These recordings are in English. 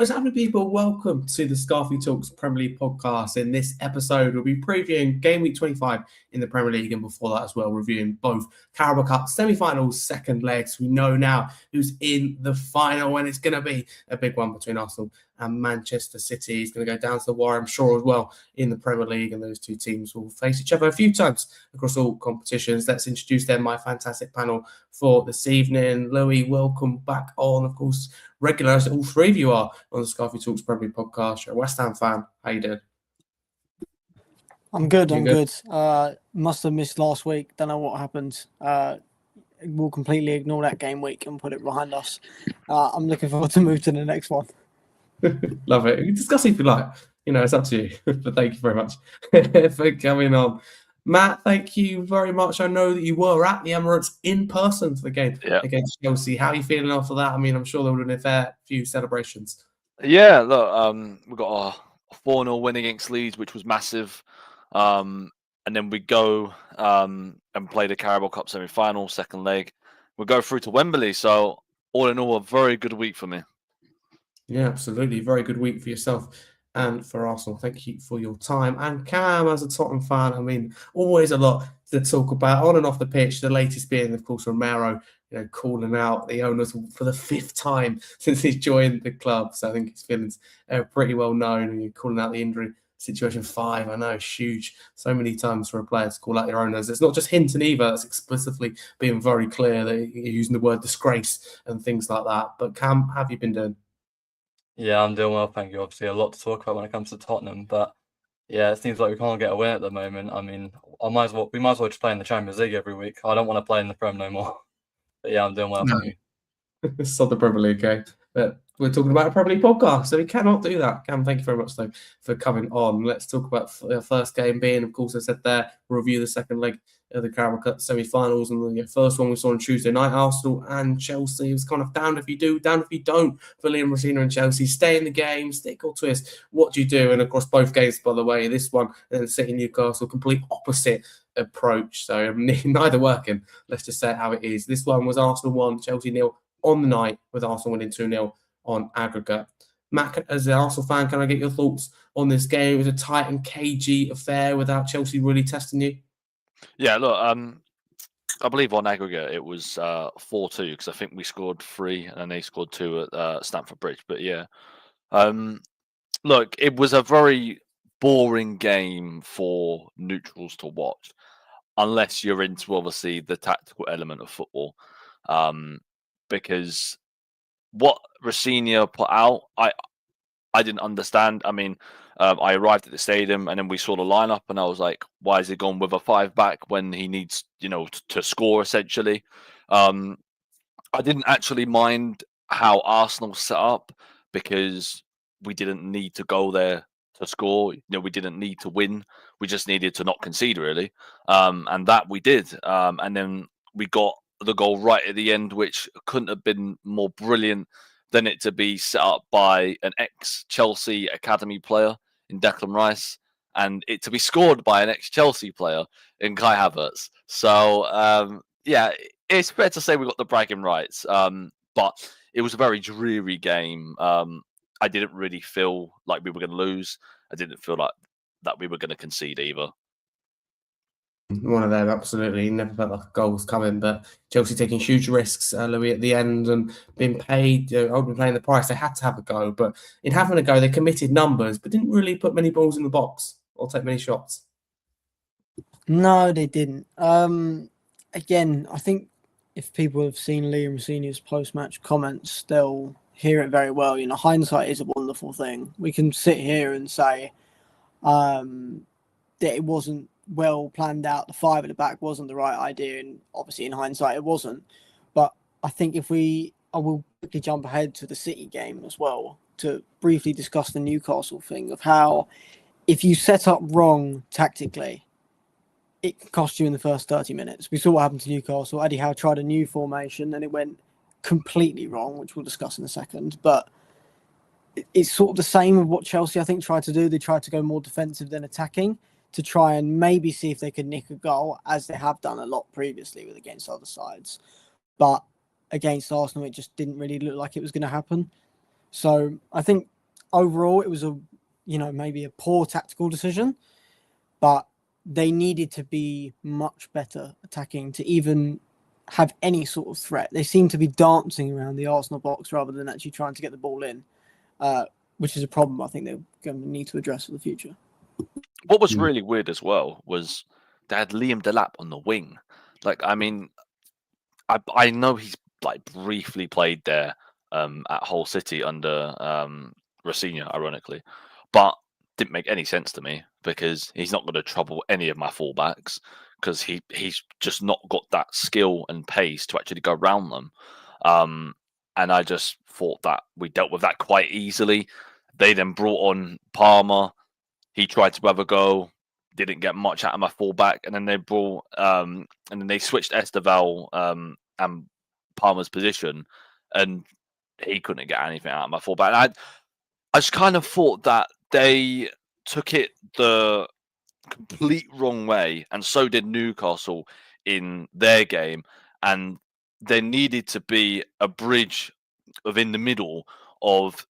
What's happening, people? Welcome to the Scarfey Talks Premier League podcast. In this episode, we'll be previewing Game Week 25 in the Premier League, and before that as well, reviewing both Carabao Cup semi-finals, second legs. We know now who's in the final, and it's going to be a big one between Arsenal and Manchester City. It's going to go down to the wire, I'm sure, as well in the Premier League, and those two teams will face each other a few times across all competitions. Let's introduce them, my fantastic panel for this evening. Louis, welcome back on, of course, regular as all three of you are on the Scarfey Talks Premier League podcast. You're a West Ham fan. How you doing? I'm good. Must have missed last week. Don't know what happened. We'll completely ignore that game week and put it behind us. I'm looking forward to move to the next one. Love it. You can discuss it if you like. You know, it's up to you. But thank you very much for coming on. Matt, thank you very much. I know that you were at the Emirates in person for the game against Chelsea. How are you feeling after that? I mean, I'm sure there would have been a fair few celebrations. Yeah, look, we got a 4-0 win against Leeds, which was massive. And then we go and play the Carabao Cup semi-final, second leg. We go through to Wembley. So all in all, a very good week for me. Yeah, absolutely. Very good week for yourself and for Arsenal. Thank you for your time. And Cam, as a Tottenham fan, I mean, always a lot to talk about on and off the pitch. The latest being, of course, Romero, calling out the owners for the fifth time since he's joined the club. So I think his feelings are pretty well known. And you're calling out the injury situation 5. I know, it's huge. So many times for a player to call out your owners. It's not just hinting either. It's explicitly being very clear that you're using the word disgrace and things like that. But Cam, how have you been doing? Yeah, I'm doing well, thank you. Obviously, a lot to talk about when it comes to Tottenham, but yeah, it seems like we can't get a win at the moment. I mean, we might as well just play in the Champions League every week. I don't want to play in the Prem no more. But yeah, I'm doing well, thank you. It's not the Premier League game, but we're talking about a Premier League podcast, so we cannot do that. Cam, thank you very much, though, for coming on. Let's talk about the first game being, of course, I said there, review the second leg of the Carabao Cup semi-finals, and the first one we saw on Tuesday night, Arsenal and Chelsea. It was kind of down if you do, down if you don't for Liam Rosina and Chelsea. Stay in the game, stick or twist. What do you do? And across both games, by the way, this one and then City Newcastle, complete opposite approach. So neither working. Let's just say it how it is. This one was Arsenal 1, Chelsea 0 on the night, with Arsenal winning 2-0 on aggregate. Matt, as an Arsenal fan, can I get your thoughts on this game? It was a tight and cagey affair without Chelsea really testing you. Yeah, look, I believe on aggregate it was 4-2 because I think we scored 3 and then they scored 2 at Stamford Bridge. But yeah, look, it was a very boring game for neutrals to watch, unless you're into obviously the tactical element of football, because what Rosina put out, I didn't understand. I mean, I arrived at the stadium and then we saw the lineup and I was like, why is he gone with a 5-back when he needs, to score essentially? I didn't actually mind how Arsenal set up because we didn't need to go there to score. We didn't need to win. We just needed to not concede really. And that we did. And then we got the goal right at the end, which couldn't have been more brilliant than it to be set up by an ex-Chelsea academy player in Declan Rice, and it to be scored by an ex-Chelsea player in Kai Havertz. So, yeah, it's fair to say we got the bragging rights, but it was a very dreary game. I didn't really feel like we were going to lose. I didn't feel like that we were going to concede either. One of them, absolutely. Never felt like a goal was coming, but Chelsea taking huge risks, Louis, at the end and being paid, only paying the price. They had to have a go, but in having a go, they committed numbers, but didn't really put many balls in the box or take many shots. No, they didn't. Again, I think if people have seen Liam Rosini's post-match comments, they'll hear it very well. Hindsight is a wonderful thing. We can sit here and say that it wasn't well planned out. The 5 at the back wasn't the right idea, and obviously in hindsight it wasn't. But I think I will quickly jump ahead to the City game as well to briefly discuss the Newcastle thing of how if you set up wrong tactically, it can cost you in the first 30 minutes. We saw what happened to Newcastle. Eddie Howe tried a new formation and it went completely wrong, which we'll discuss in a second. But it's sort of the same with what Chelsea, I think, tried to do. They tried to go more defensive than attacking to try and maybe see if they could nick a goal, as they have done a lot previously with against other sides. But against Arsenal, it just didn't really look like it was going to happen. So I think overall it was maybe a poor tactical decision, but they needed to be much better attacking to even have any sort of threat. They seem to be dancing around the Arsenal box rather than actually trying to get the ball in, which is a problem I think they're going to need to address for the future. What was really weird as well was they had Liam Delap on the wing. Like, I mean, I know he's like briefly played there at Hull City under Rossinha, ironically, but didn't make any sense to me because he's not going to trouble any of my fullbacks because he's just not got that skill and pace to actually go around them. And I just thought that we dealt with that quite easily. They then brought on Palmer. He tried to have a go, didn't get much out of my fullback, and then they brought and then they switched Esteval and Palmer's position, and he couldn't get anything out of my fullback. And I just kind of thought that they took it the complete wrong way, and so did Newcastle in their game, and there needed to be a bridge in the middle of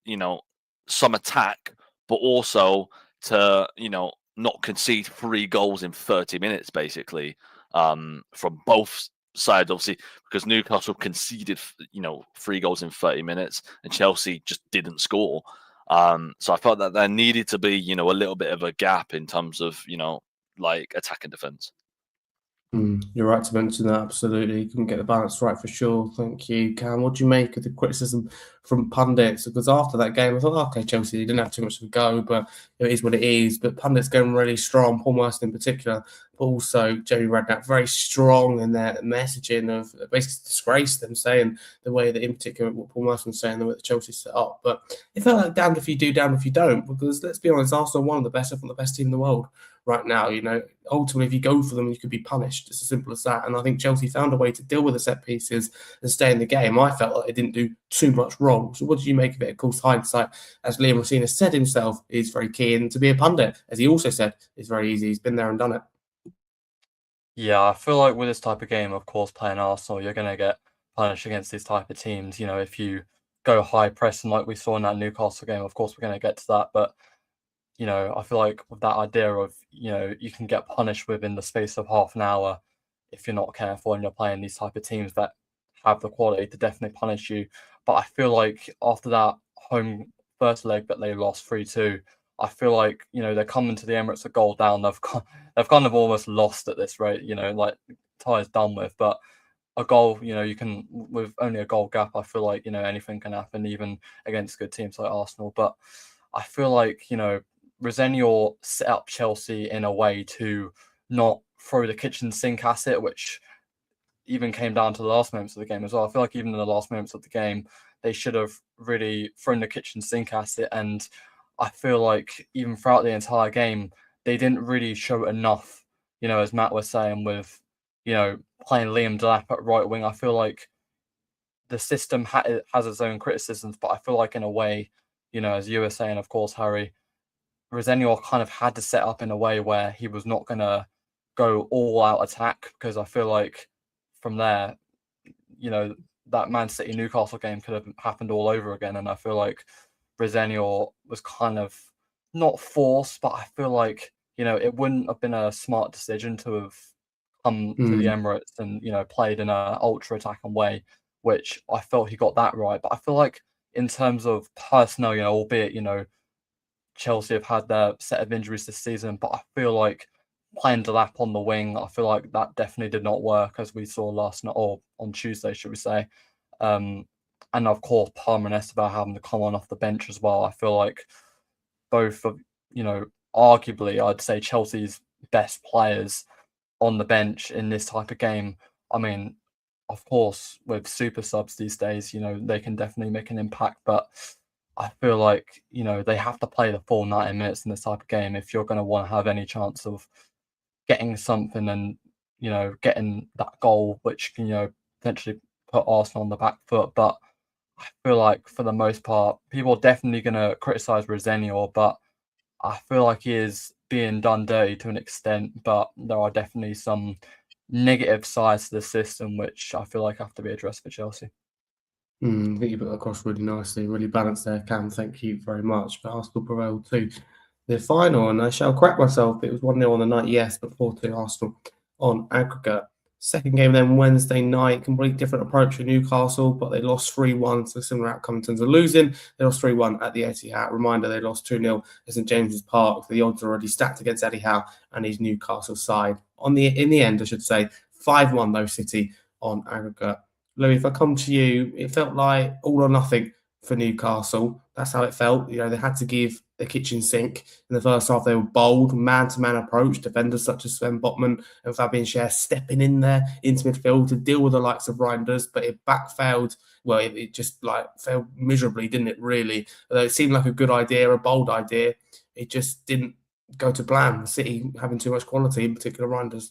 some attack, but also to not concede 3 goals in 30 minutes basically from both sides, obviously, because Newcastle conceded 3 goals in 30 minutes and Chelsea just didn't score. So I felt that there needed to be a little bit of a gap in terms of like attack and defense. You're right to mention that, absolutely. Couldn't get the balance right for sure. Thank you, Cam. What do you make of the criticism from pundits? Because after that game, I thought, okay, Chelsea didn't have too much to go, but it is what it is. But pundits going really strong, Paul Merson in particular, but also Jamie Redknapp, very strong in their messaging of basically disgrace them, saying the way that, in particular, what Paul Merson was saying, the way that Chelsea set up. But it felt like damned if you do, damned if you don't, because let's be honest, Arsenal are one of the best, if not the best team in the world right now. Ultimately, if you go for them, you could be punished. It's as simple as that. And I think Chelsea found a way to deal with the set pieces and stay in the game. I felt like they didn't do too much wrong. So what did you make of it? Of course, hindsight, as Liam Rosina said himself, is very key. And to be a pundit, as he also said, is very easy. He's been there and done it. Yeah, I feel like with this type of game, of course, playing Arsenal, you're going to get punished against these type of teams. If you go high pressing like we saw in that Newcastle game, of course, we're going to get to that. But I feel like with that idea of, you can get punished within the space of half an hour if you're not careful and you're playing these type of teams that have the quality to definitely punish you. But I feel like after that home first leg that they lost 3-2, I feel like, they're coming to the Emirates a goal down. They've kind of almost lost at this rate, like tie is done with. But a goal, you can, with only a goal gap, I feel like, anything can happen, even against good teams like Arsenal. But I feel like, Rosenior set up Chelsea in a way to not throw the kitchen sink at it, which even came down to the last moments of the game as well. I feel like even in the last moments of the game, they should have really thrown the kitchen sink at it. And I feel like even throughout the entire game, they didn't really show enough, as Matt was saying, with, playing Liam Delap at right wing. I feel like the system has its own criticisms, but I feel like in a way, as you were saying, of course, Harry, Rosenior kind of had to set up in a way where he was not going to go all out attack, because I feel like from there, that Man City Newcastle game could have happened all over again. And I feel like Rosenior was kind of not forced, but I feel like, it wouldn't have been a smart decision to have come to the Emirates and, played in a ultra attacking way, which I felt he got that right. But I feel like in terms of personnel, albeit, Chelsea have had their set of injuries this season, but I feel like playing Delap on the wing, I feel like that definitely did not work, as we saw last night, or on Tuesday, should we say. And of course, Palmer and Esteban having to come on off the bench as well. I feel like both of, arguably, I'd say Chelsea's best players on the bench in this type of game. I mean, of course, with super subs these days, they can definitely make an impact, but I feel like, they have to play the full 90 minutes in this type of game if you're going to want to have any chance of getting something and, getting that goal, which can, potentially put Arsenal on the back foot. But I feel like for the most part, people are definitely going to criticise Rosenior, but I feel like he is being done dirty to an extent. But there are definitely some negative sides to the system, which I feel like have to be addressed for Chelsea. I think you put that across really nicely, really balanced there, Cam. Thank you very much. But Arsenal prevailed to the final, and I shall correct myself. It was 1-0 on the night, yes, but 4-2 Arsenal on aggregate. Second game then Wednesday night, complete different approach for Newcastle, but they lost 3-1, so similar outcome in terms of losing. They lost 3-1 at the Etihad. Reminder, they lost 2-0 at St James's Park. The odds are already stacked against Eddie Howe and his Newcastle side. In the end, I should say, 5-1 though City on aggregate. Louis, if I come to you, it felt like all or nothing for Newcastle. That's how it felt. You know, they had to give the kitchen sink. In the first half, they were bold, man-to-man approach. Defenders such as Sven Botman and Fabian Schär stepping in there into midfield to deal with the likes of Reinders, but it backfired. Well, it just like failed miserably, didn't it, really? Although it seemed like a good idea, a bold idea, it just didn't go to plan. City having too much quality, in particular Reinders.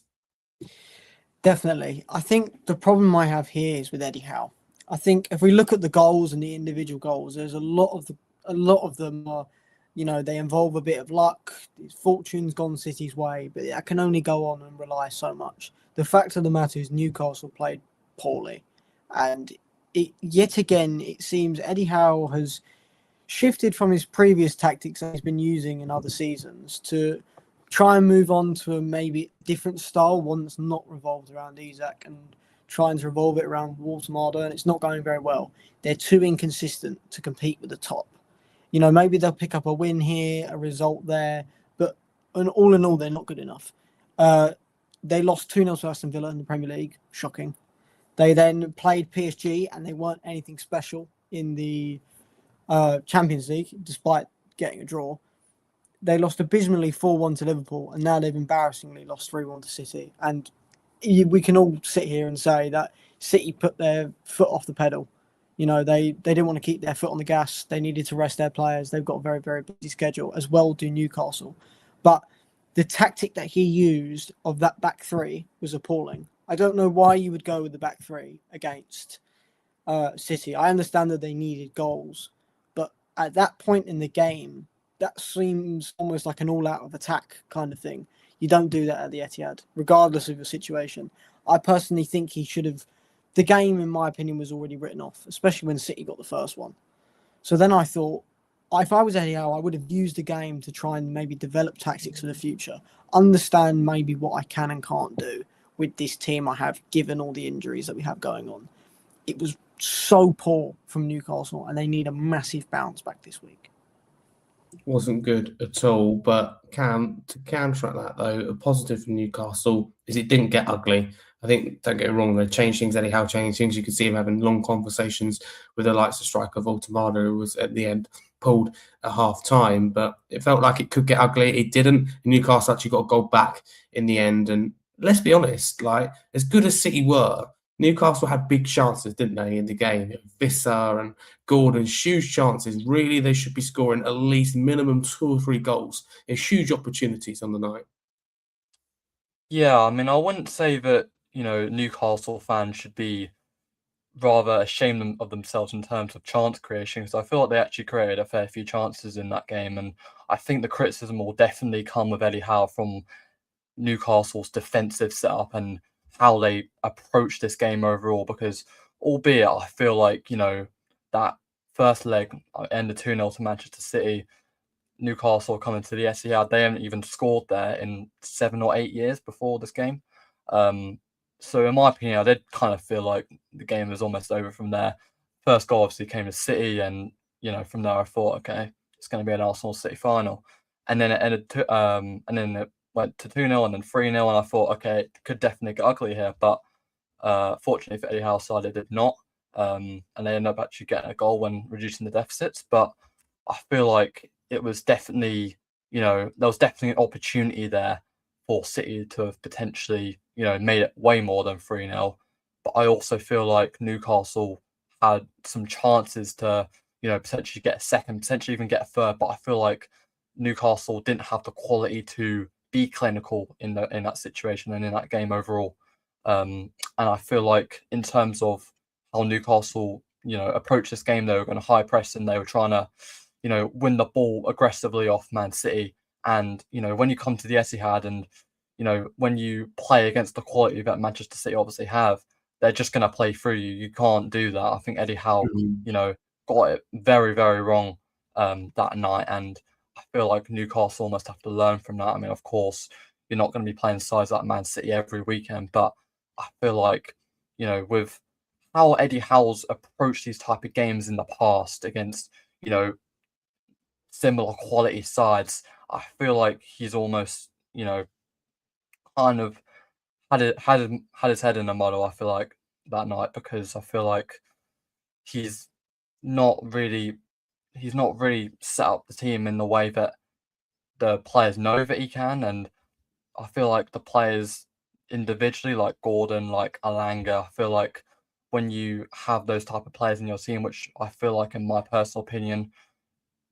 Definitely. I think the problem I have here is with Eddie Howe. I think if we look at the goals and the individual goals, there's a lot of them are, you know, they involve a bit of luck. Fortune's gone City's way, but I can only go on and rely so much. The fact of the matter is Newcastle played poorly, and yet again it seems Eddie Howe has shifted from his previous tactics that he's been using in other seasons to try and move on to a maybe different style, one that's not revolved around Isak, and trying to revolve it around Watermarder, and it's not going very well. They're too inconsistent to compete with the top. You know, maybe they'll pick up a win here, a result there, but all in all, they're not good enough. They lost 2-0 to Aston Villa in the Premier League. Shocking. They then played PSG, and they weren't anything special in the Champions League, despite getting a draw. They lost abysmally 4-1 to Liverpool, and now they've embarrassingly lost 3-1 to City. And we can all sit here and say that City put their foot off the pedal. You know, they didn't want to keep their foot on the gas. They needed to rest their players. They've got a very, very busy schedule, as well do Newcastle. But the tactic that he used of that back three was appalling. I don't know why you would go with the back three against City. I understand that they needed goals, but at that point in the game, that seems almost like an all-out of attack kind of thing. You don't do that at the Etihad, regardless of the situation. I personally think he should have... The game, in my opinion, was already written off, especially when City got the first one. So then I thought, if I was Eddie Howe, I would have used the game to try and maybe develop tactics for the future. Understand maybe what I can and can't do with this team I have, given all the injuries that we have going on. It was so poor from Newcastle, and they need a massive bounce back this week. Wasn't good at all, but Cam, to counteract that though, a positive from Newcastle is it didn't get ugly. I think, don't get it wrong, they changed things, Eddie Howe changed things. You could see him having long conversations with the likes of striker Voltemada, who was at the end pulled at half time, but it felt like it could get ugly. It didn't. Newcastle actually got a goal back in the end, and let's be honest, like as good as City were, Newcastle had big chances, didn't they, in the game? Visser and Gordon, huge chances. Really, they should be scoring at least minimum 2 or 3 goals. There's huge opportunities on the night. Yeah, I mean, I wouldn't say that, you know, Newcastle fans should be rather ashamed of themselves in terms of chance creation, because I feel like they actually created a fair few chances in that game. And I think the criticism will definitely come with Eddie Howe from Newcastle's defensive setup and how they approach this game overall, because albeit I feel like, you know, that first leg ended 2-0 to Manchester City, Newcastle coming to the Etihad, they haven't even scored there in 7 or 8 years before this game. So in my opinion, I did kind of feel like the game was almost over from there. First goal obviously came to City, and, you know, from there I thought, okay, it's going to be an Arsenal City final. And then it ended and then it went to 2-0 and then 3-0, and I thought, okay, it could definitely get ugly here. But fortunately for Eddie Howe's side, it did not. And they ended up actually getting a goal when reducing the deficits. But I feel like it was definitely, you know, there was definitely an opportunity there for City to have potentially, you know, made it way more than 3-0. But I also feel like Newcastle had some chances to, you know, potentially get a second, potentially even get a third. But I feel like Newcastle didn't have the quality to be clinical in that situation and in that game overall. And I feel like in terms of how Newcastle, you know, approached this game, they were going to high press and they were trying to, you know, win the ball aggressively off Man City. And, you know, when you come to the Etihad and, you know, when you play against the quality that Manchester City obviously have, they're just going to play through you. You can't do that. I think Eddie Howe, Mhm. you know, got it very, very wrong that night. And I feel like Newcastle almost have to learn from that. I mean, of course, you're not going to be playing sides like Man City every weekend, but I feel like, you know, with how Eddie Howe's approached these type of games in the past against, you know, similar quality sides, I feel like he's almost, you know, kind of had his head in the muddle, I feel like, that night, because I feel like he's not really set up the team in the way that the players know that he can. And I feel like the players individually, like Gordon, like Alanga, I feel like when you have those type of players in your team, which I feel like, in my personal opinion,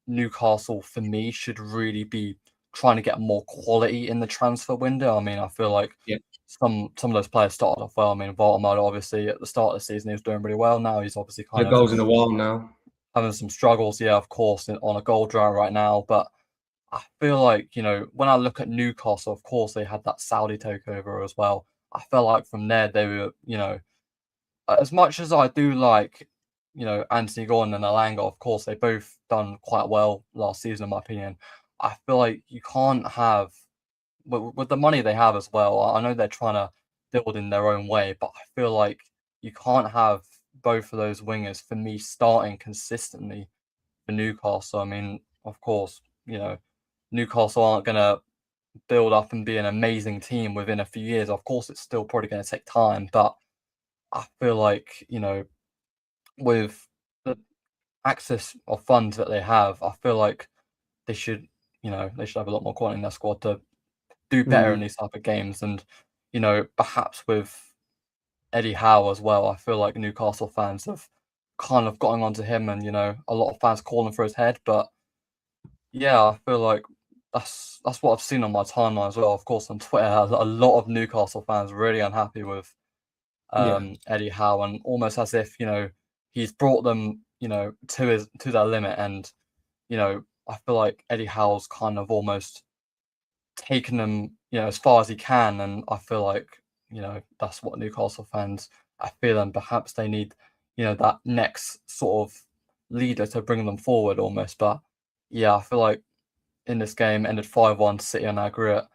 Newcastle for me should really be trying to get more quality in the transfer window. I mean, I feel like Yeah. some of those players started off well. I mean, Voltemade, obviously at the start of the season he was doing really well. Now he's obviously The kind of goals in a while now. having some struggles. Yeah, of course, on a goal drought right now. But I feel like, you know, when I look at Newcastle, of course they had that Saudi takeover as well. I felt like from there they were, you know, as much as I do like, you know, Anthony Gordon and Alanga, of course, they both done quite well last season, in my opinion. I feel like you can't have, with the money they have as well, I know they're trying to build in their own way, but I feel like you can't have both of those wingers, for me, starting consistently for Newcastle. I mean, of course, you know, Newcastle aren't going to build up and be an amazing team within a few years. Of course, it's still probably going to take time, but I feel like, you know, with the access of funds that they have, I feel like they should, you know, they should have a lot more quality in their squad to do better in Mm. these type of games. And, you know, perhaps with Eddie Howe as well, I feel like Newcastle fans have kind of gotten onto him, and, you know, a lot of fans calling for his head. But yeah, I feel like that's what I've seen on my timeline as well. Of course, on Twitter, a lot of Newcastle fans really unhappy with Yeah. Eddie Howe, and almost as if, you know, he's brought them, you know, to their limit. And, you know, I feel like Eddie Howe's kind of almost taken them, you know, as far as he can. And I feel like, you know, that's what Newcastle fans are feeling. Perhaps they need, you know, that next sort of leader to bring them forward almost. But yeah, I feel like in this game, ended 5-1 City on aggregate.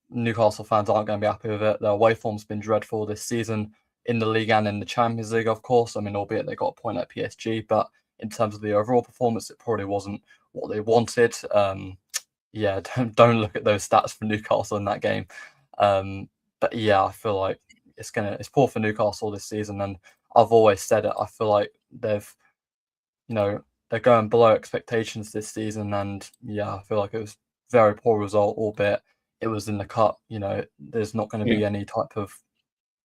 Newcastle fans aren't going to be happy with it. Their away form's been dreadful this season in the league and in the Champions League, of course. I mean, albeit they got a point at PSG, but in terms of the overall performance, it probably wasn't what they wanted. Yeah, don't look at those stats for Newcastle in that game. But yeah, I feel like it's poor for Newcastle this season, and I've always said it. I feel like they've, you know, they're going below expectations this season, and yeah, I feel like it was very poor result, albeit it was in the cup. You know, there's not going to be any type of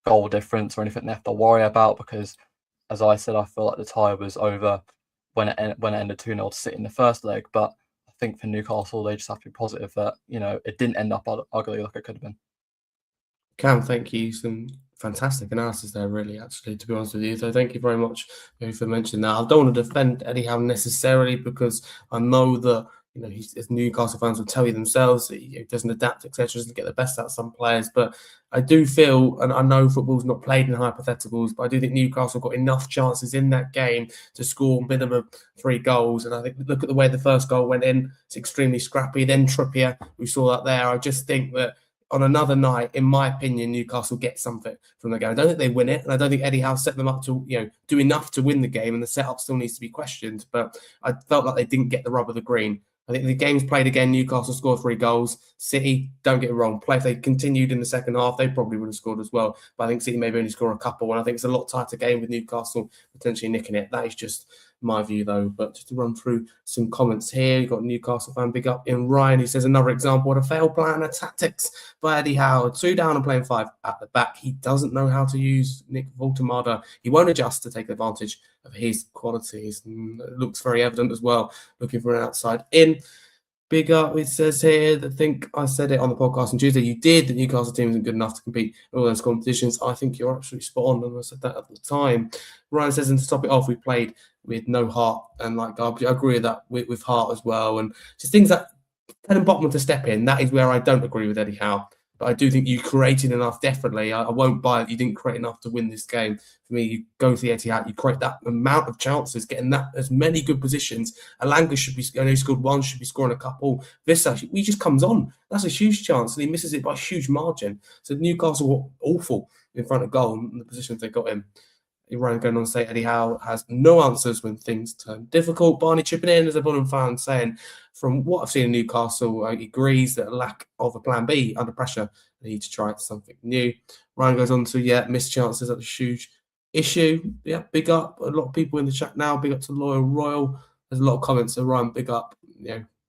goal difference or anything they have to worry about, because, as I said, I feel like the tie was over when it ended 2-0 to City in the first leg. But I think for Newcastle, they just have to be positive that, you know, it didn't end up ugly like it could have been. Cam, thank you. Some fantastic analysis there, really, actually, to be honest with you. So thank you very much for mentioning that. I don't want to defend Eddie Howe necessarily, because I know that, you know, as Newcastle fans will tell you themselves, that he doesn't adapt, etc., doesn't get the best out of some players. But I do feel, and I know football's not played in hypotheticals, but I do think Newcastle got enough chances in that game to score minimum 3 goals. And I think, look at the way the first goal went in, it's extremely scrappy. Then Trippier, we saw that there. I just think that on another night, in my opinion, Newcastle get something from the game. I don't think they win it, and I don't think Eddie Howe set them up to, you know, do enough to win the game, and the setup still needs to be questioned. But I felt like they didn't get the rub of the green. I think the game's played again. Newcastle scored 3 goals. City, don't get it wrong, play. If they continued in the second half, they probably would have scored as well. But I think City maybe only score a couple, and I think it's a lot tighter game with Newcastle potentially nicking it. That is just my view, though. But just to run through some comments here, you've got Newcastle fan big up in Ryan. He says another example of a failed plan of tactics by Eddie Howe. 2 down and playing 5 at the back. He doesn't know how to use Nick Voltemade. He won't adjust to take advantage of his qualities. And it looks very evident as well, looking for an outside in. Big up, it says here, I think I said it on the podcast on Tuesday. You did. The Newcastle team isn't good enough to compete in all those competitions. I think you're absolutely spot on, and I said that at the time. Ryan says, and to top it off, we played with no heart and like garbage. I agree with that, with heart as well. And just things that telling Botman to step in, that is where I don't agree with Eddie Howe. But I do think you created enough, definitely. I won't buy it. You didn't create enough to win this game. For me, you go to the Etihad, you create that amount of chances, getting that as many good positions. Alanga should be, I know he scored one, should be scoring a couple. Vissa, he just comes on. That's a huge chance, and he misses it by a huge margin. So Newcastle were awful in front of goal in the positions they got in. Ryan going on to say Eddie Howe has no answers when things turn difficult. Barney chipping in as a Fulham fan saying, from what I've seen in Newcastle, he agrees that a lack of a plan B under pressure, they need to try something new. Ryan goes on to, missed chances are a huge issue. Yeah, big up. A lot of people in the chat now. Big up to Loyal Royal. There's a lot of comments. So Ryan, big up.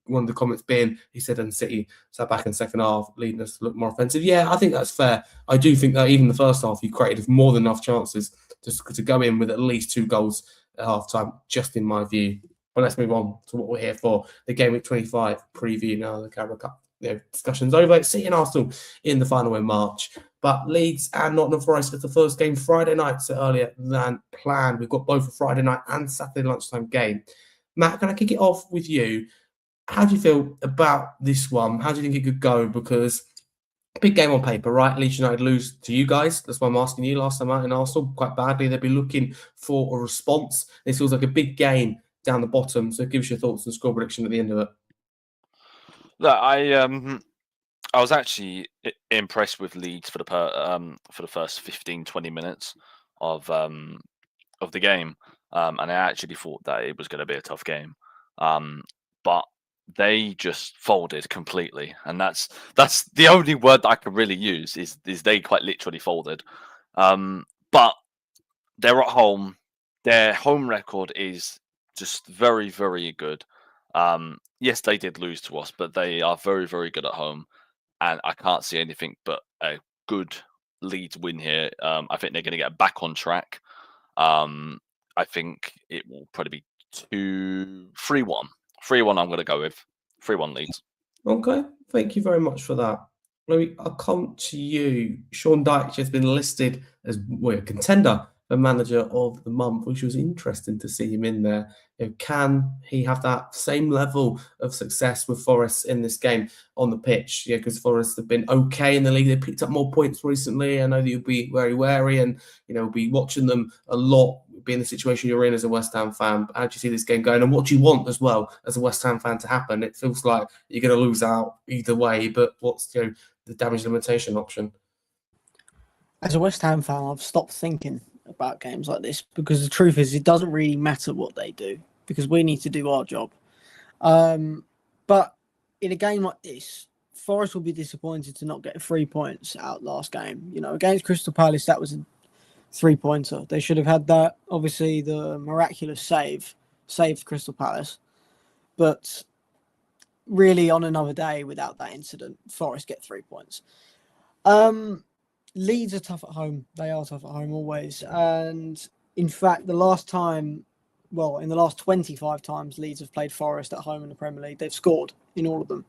One of the comments being, he said, and City sat back in the second half, leading us to look more offensive. Yeah, I think that's fair. I do think that even the first half, you created more than enough chances to go in with at least 2 goals at half-time, just in my view. But let's move on to what we're here for. The Gameweek 25 preview now, the Carabao Cup discussion's over. City and Arsenal in the final in March. But Leeds and Nottingham Forest is the first game Friday night, so earlier than planned. We've got both a Friday night and Saturday lunchtime game. Matt, can I kick it off with you? How do you feel about this one? How do you think it could go? Because big game on paper, right? Leeds United lose to you guys. That's why I'm asking you. Last time out in Arsenal, quite badly. They'd be looking for a response. This feels like a big game down the bottom. So give us your thoughts and score prediction at the end of it. Look, I was actually impressed with Leeds for the first 15-20 minutes of the game, and I actually thought that it was going to be a tough game, but they just folded completely, and that's the only word that I can really use is they quite literally folded. But they're at home. Their home record is just very, very good. Yes, they did lose to us, but they are very, very good at home, and I can't see anything but a good Leeds win here. I think they're going to get back on track. I think it will probably be 3-1. 3-1 I'm going to go with. 3-1 Leeds. Okay, thank you very much for that. Louis, I'll come to you. Sean Dyche has been listed as a contender for manager of the month, which was interesting to see him in there. Can he have that same level of success with Forest in this game on the pitch? Because Forest have been okay in the league. They picked up more points recently. I know that you'll be very wary and be watching them a lot, being the situation you're in as a West Ham fan. How do you see this game going? And what do you want as well as a West Ham fan to happen? It feels like you're going to lose out either way, but what's the damage limitation option? As a West Ham fan, I've stopped thinking about games like this because the truth is it doesn't really matter what they do because we need to do our job. But in a game like this, Forest will be disappointed to not get 3 points out last game. Against Crystal Palace, that was a 3-pointer. They should have had that. Obviously, the miraculous save saved Crystal Palace. But really, on another day without that incident, Forest get 3 points. Leeds are tough at home. They are tough at home always. And in fact, in the last 25 times Leeds have played Forest at home in the Premier League, they've scored in all of them.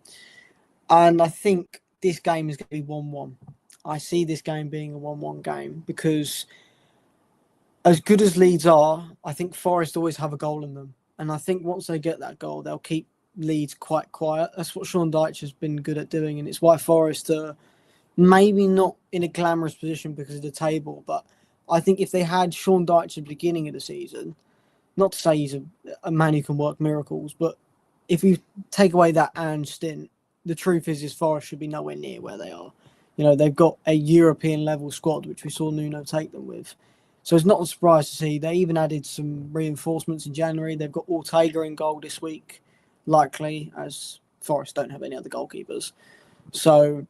And I think this game is going to be 1-1. I see this game being a 1-1 game because as good as Leeds are, I think Forest always have a goal in them. And I think once they get that goal, they'll keep Leeds quite quiet. That's what Sean Dyche has been good at doing. And it's why Forest are maybe not in a glamorous position because of the table, but I think if they had Sean Dyche at the beginning of the season, not to say he's a man who can work miracles, but if you take away that and stint, the truth is Forest should be nowhere near where they are. They've got a European level squad, which we saw Nuno take them with. So it's not a surprise to see. They even added some reinforcements in January. They've got Ortega in goal this week, likely, as Forest don't have any other goalkeepers. So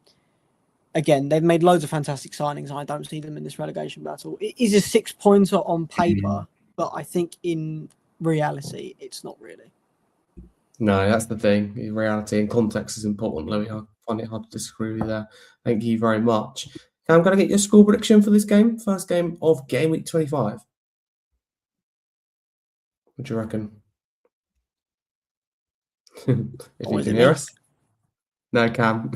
again, they've made loads of fantastic signings, and I don't see them in this relegation battle. It is a 6-pointer on paper, but I think in reality, it's not really. No, that's the thing. Reality and context is important, Louis. I find it hard to disagree with you there. Thank you very much. I'm going to get your score prediction for this game. First game of Game Week 25. What do you reckon? If you can hear us. No, Cam.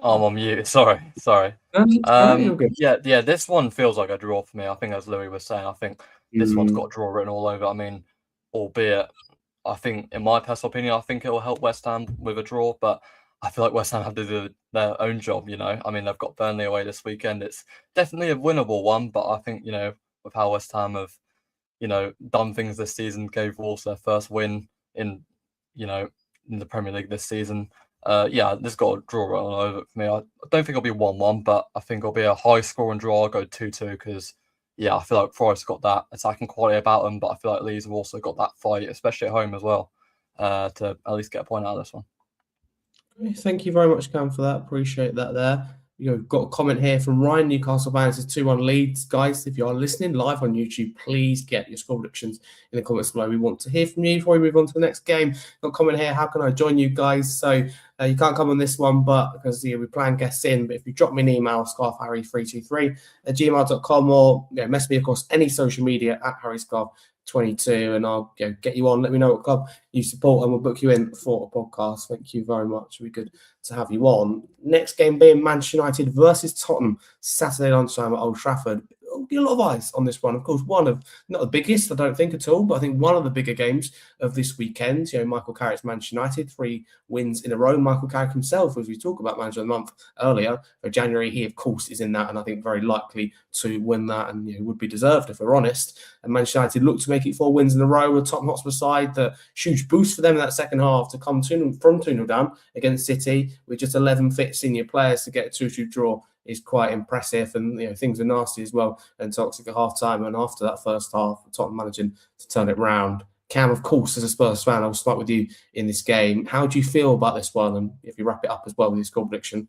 I'm on mute. Sorry. You're good. Yeah. This one feels like a draw for me. I think, as Louis was saying, I think this one's got a draw written all over. I mean, albeit, I think, in my personal opinion, I think it will help West Ham with a draw. But I feel like West Ham have to do their own job. I mean, they've got Burnley away this weekend. It's definitely a winnable one, but I think with how West Ham have done things this season, gave Wolves their first win in in the Premier League this season. This got a draw all over it for me. I don't think it'll be 1-1, but I think it'll be a high scoring draw. I'll go 2-2 because I feel like Forest got that attacking quality about them, but I feel like Leeds have also got that fight, especially at home as well, to at least get a point out of this one. Thank you very much, Cam, for that. Appreciate that there. We've got a comment here from Ryan. Newcastle fans is 2-1 Leeds. Guys, if you are listening live on YouTube, please get your score predictions in the comments below. We want to hear from you before we move on to the next game. Got a comment here. How can I join you guys? So you can't come on this one, but because we plan guests in. But if you drop me an email, scarfharry323@gmail.com, or message me across any social media at harryscarf22, and I'll get you on. Let me know what club you support, and we'll book you in for a podcast. Thank you very much. It'll be good to have you on. Next game being Manchester United versus Tottenham, Saturday lunchtime at Old Trafford. There'll be a lot of eyes on this one. Of course, one of, not the biggest, I don't think at all, but I think one of the bigger games of this weekend. Michael Carrick's Manchester United, 3 wins in a row. Michael Carrick himself, as we talk about Manager of the Month earlier, for January, he of course is in that, and I think very likely to win that, and would be deserved if we're honest. And Manchester United look to make it 4 wins in a row with Tottenham Hotspur side. The huge boost for them in that second half to come from 2-0 down against City with just 11 fit senior players to get a 2-2 draw is quite impressive. And things were nasty as well and toxic at half time. And after that first half, Tottenham managing to turn it round. Cam, of course, as a Spurs fan, I'll start with you in this game. How do you feel about this one? And if you wrap it up as well with your score prediction.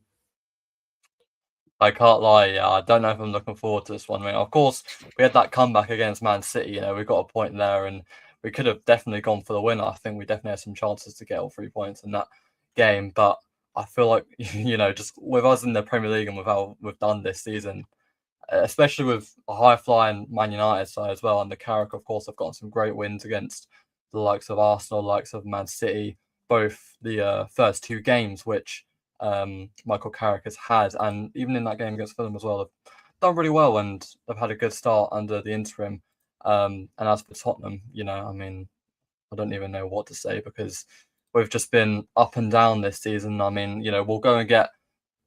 I can't lie, I don't know if I'm looking forward to this one. I mean, of course, we had that comeback against Man City. We got a point there, and we could have definitely gone for the win. I think we definitely had some chances to get all 3 points in that game. But I feel like, just with us in the Premier League and with how we've done this season, especially with a high-flying Man United side as well, and the Carrick, of course, have gotten some great wins against the likes of Arsenal, the likes of Man City, both the first 2 games, which Michael Carrick has had, and even in that game against Fulham as well, they've done really well and they've had a good start under the interim. And as for Tottenham, I mean, I don't even know what to say because we've just been up and down this season. I mean, we'll go and get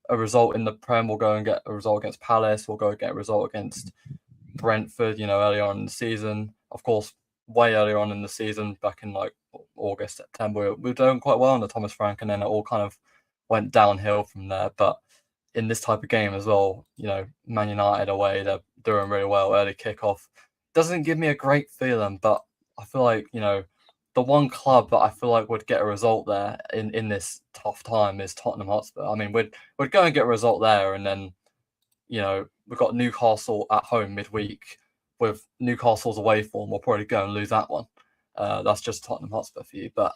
a result in the Prem, we'll go and get a result against Palace, we'll go and get a result against Brentford, earlier on in the season. Of course, way earlier on in the season, back in like August, September, we were doing quite well under Thomas Frank, and then it all kind of went downhill from there. But in this type of game as well, Man United away, they're doing really well. Early kickoff doesn't give me a great feeling, but I feel like the one club that I feel like would get a result there in this tough time is Tottenham Hotspur. I mean, we'd go and get a result there, and then we've got Newcastle at home midweek. With Newcastle's away form, we'll probably go and lose that one. That's just Tottenham Hotspur for you, but.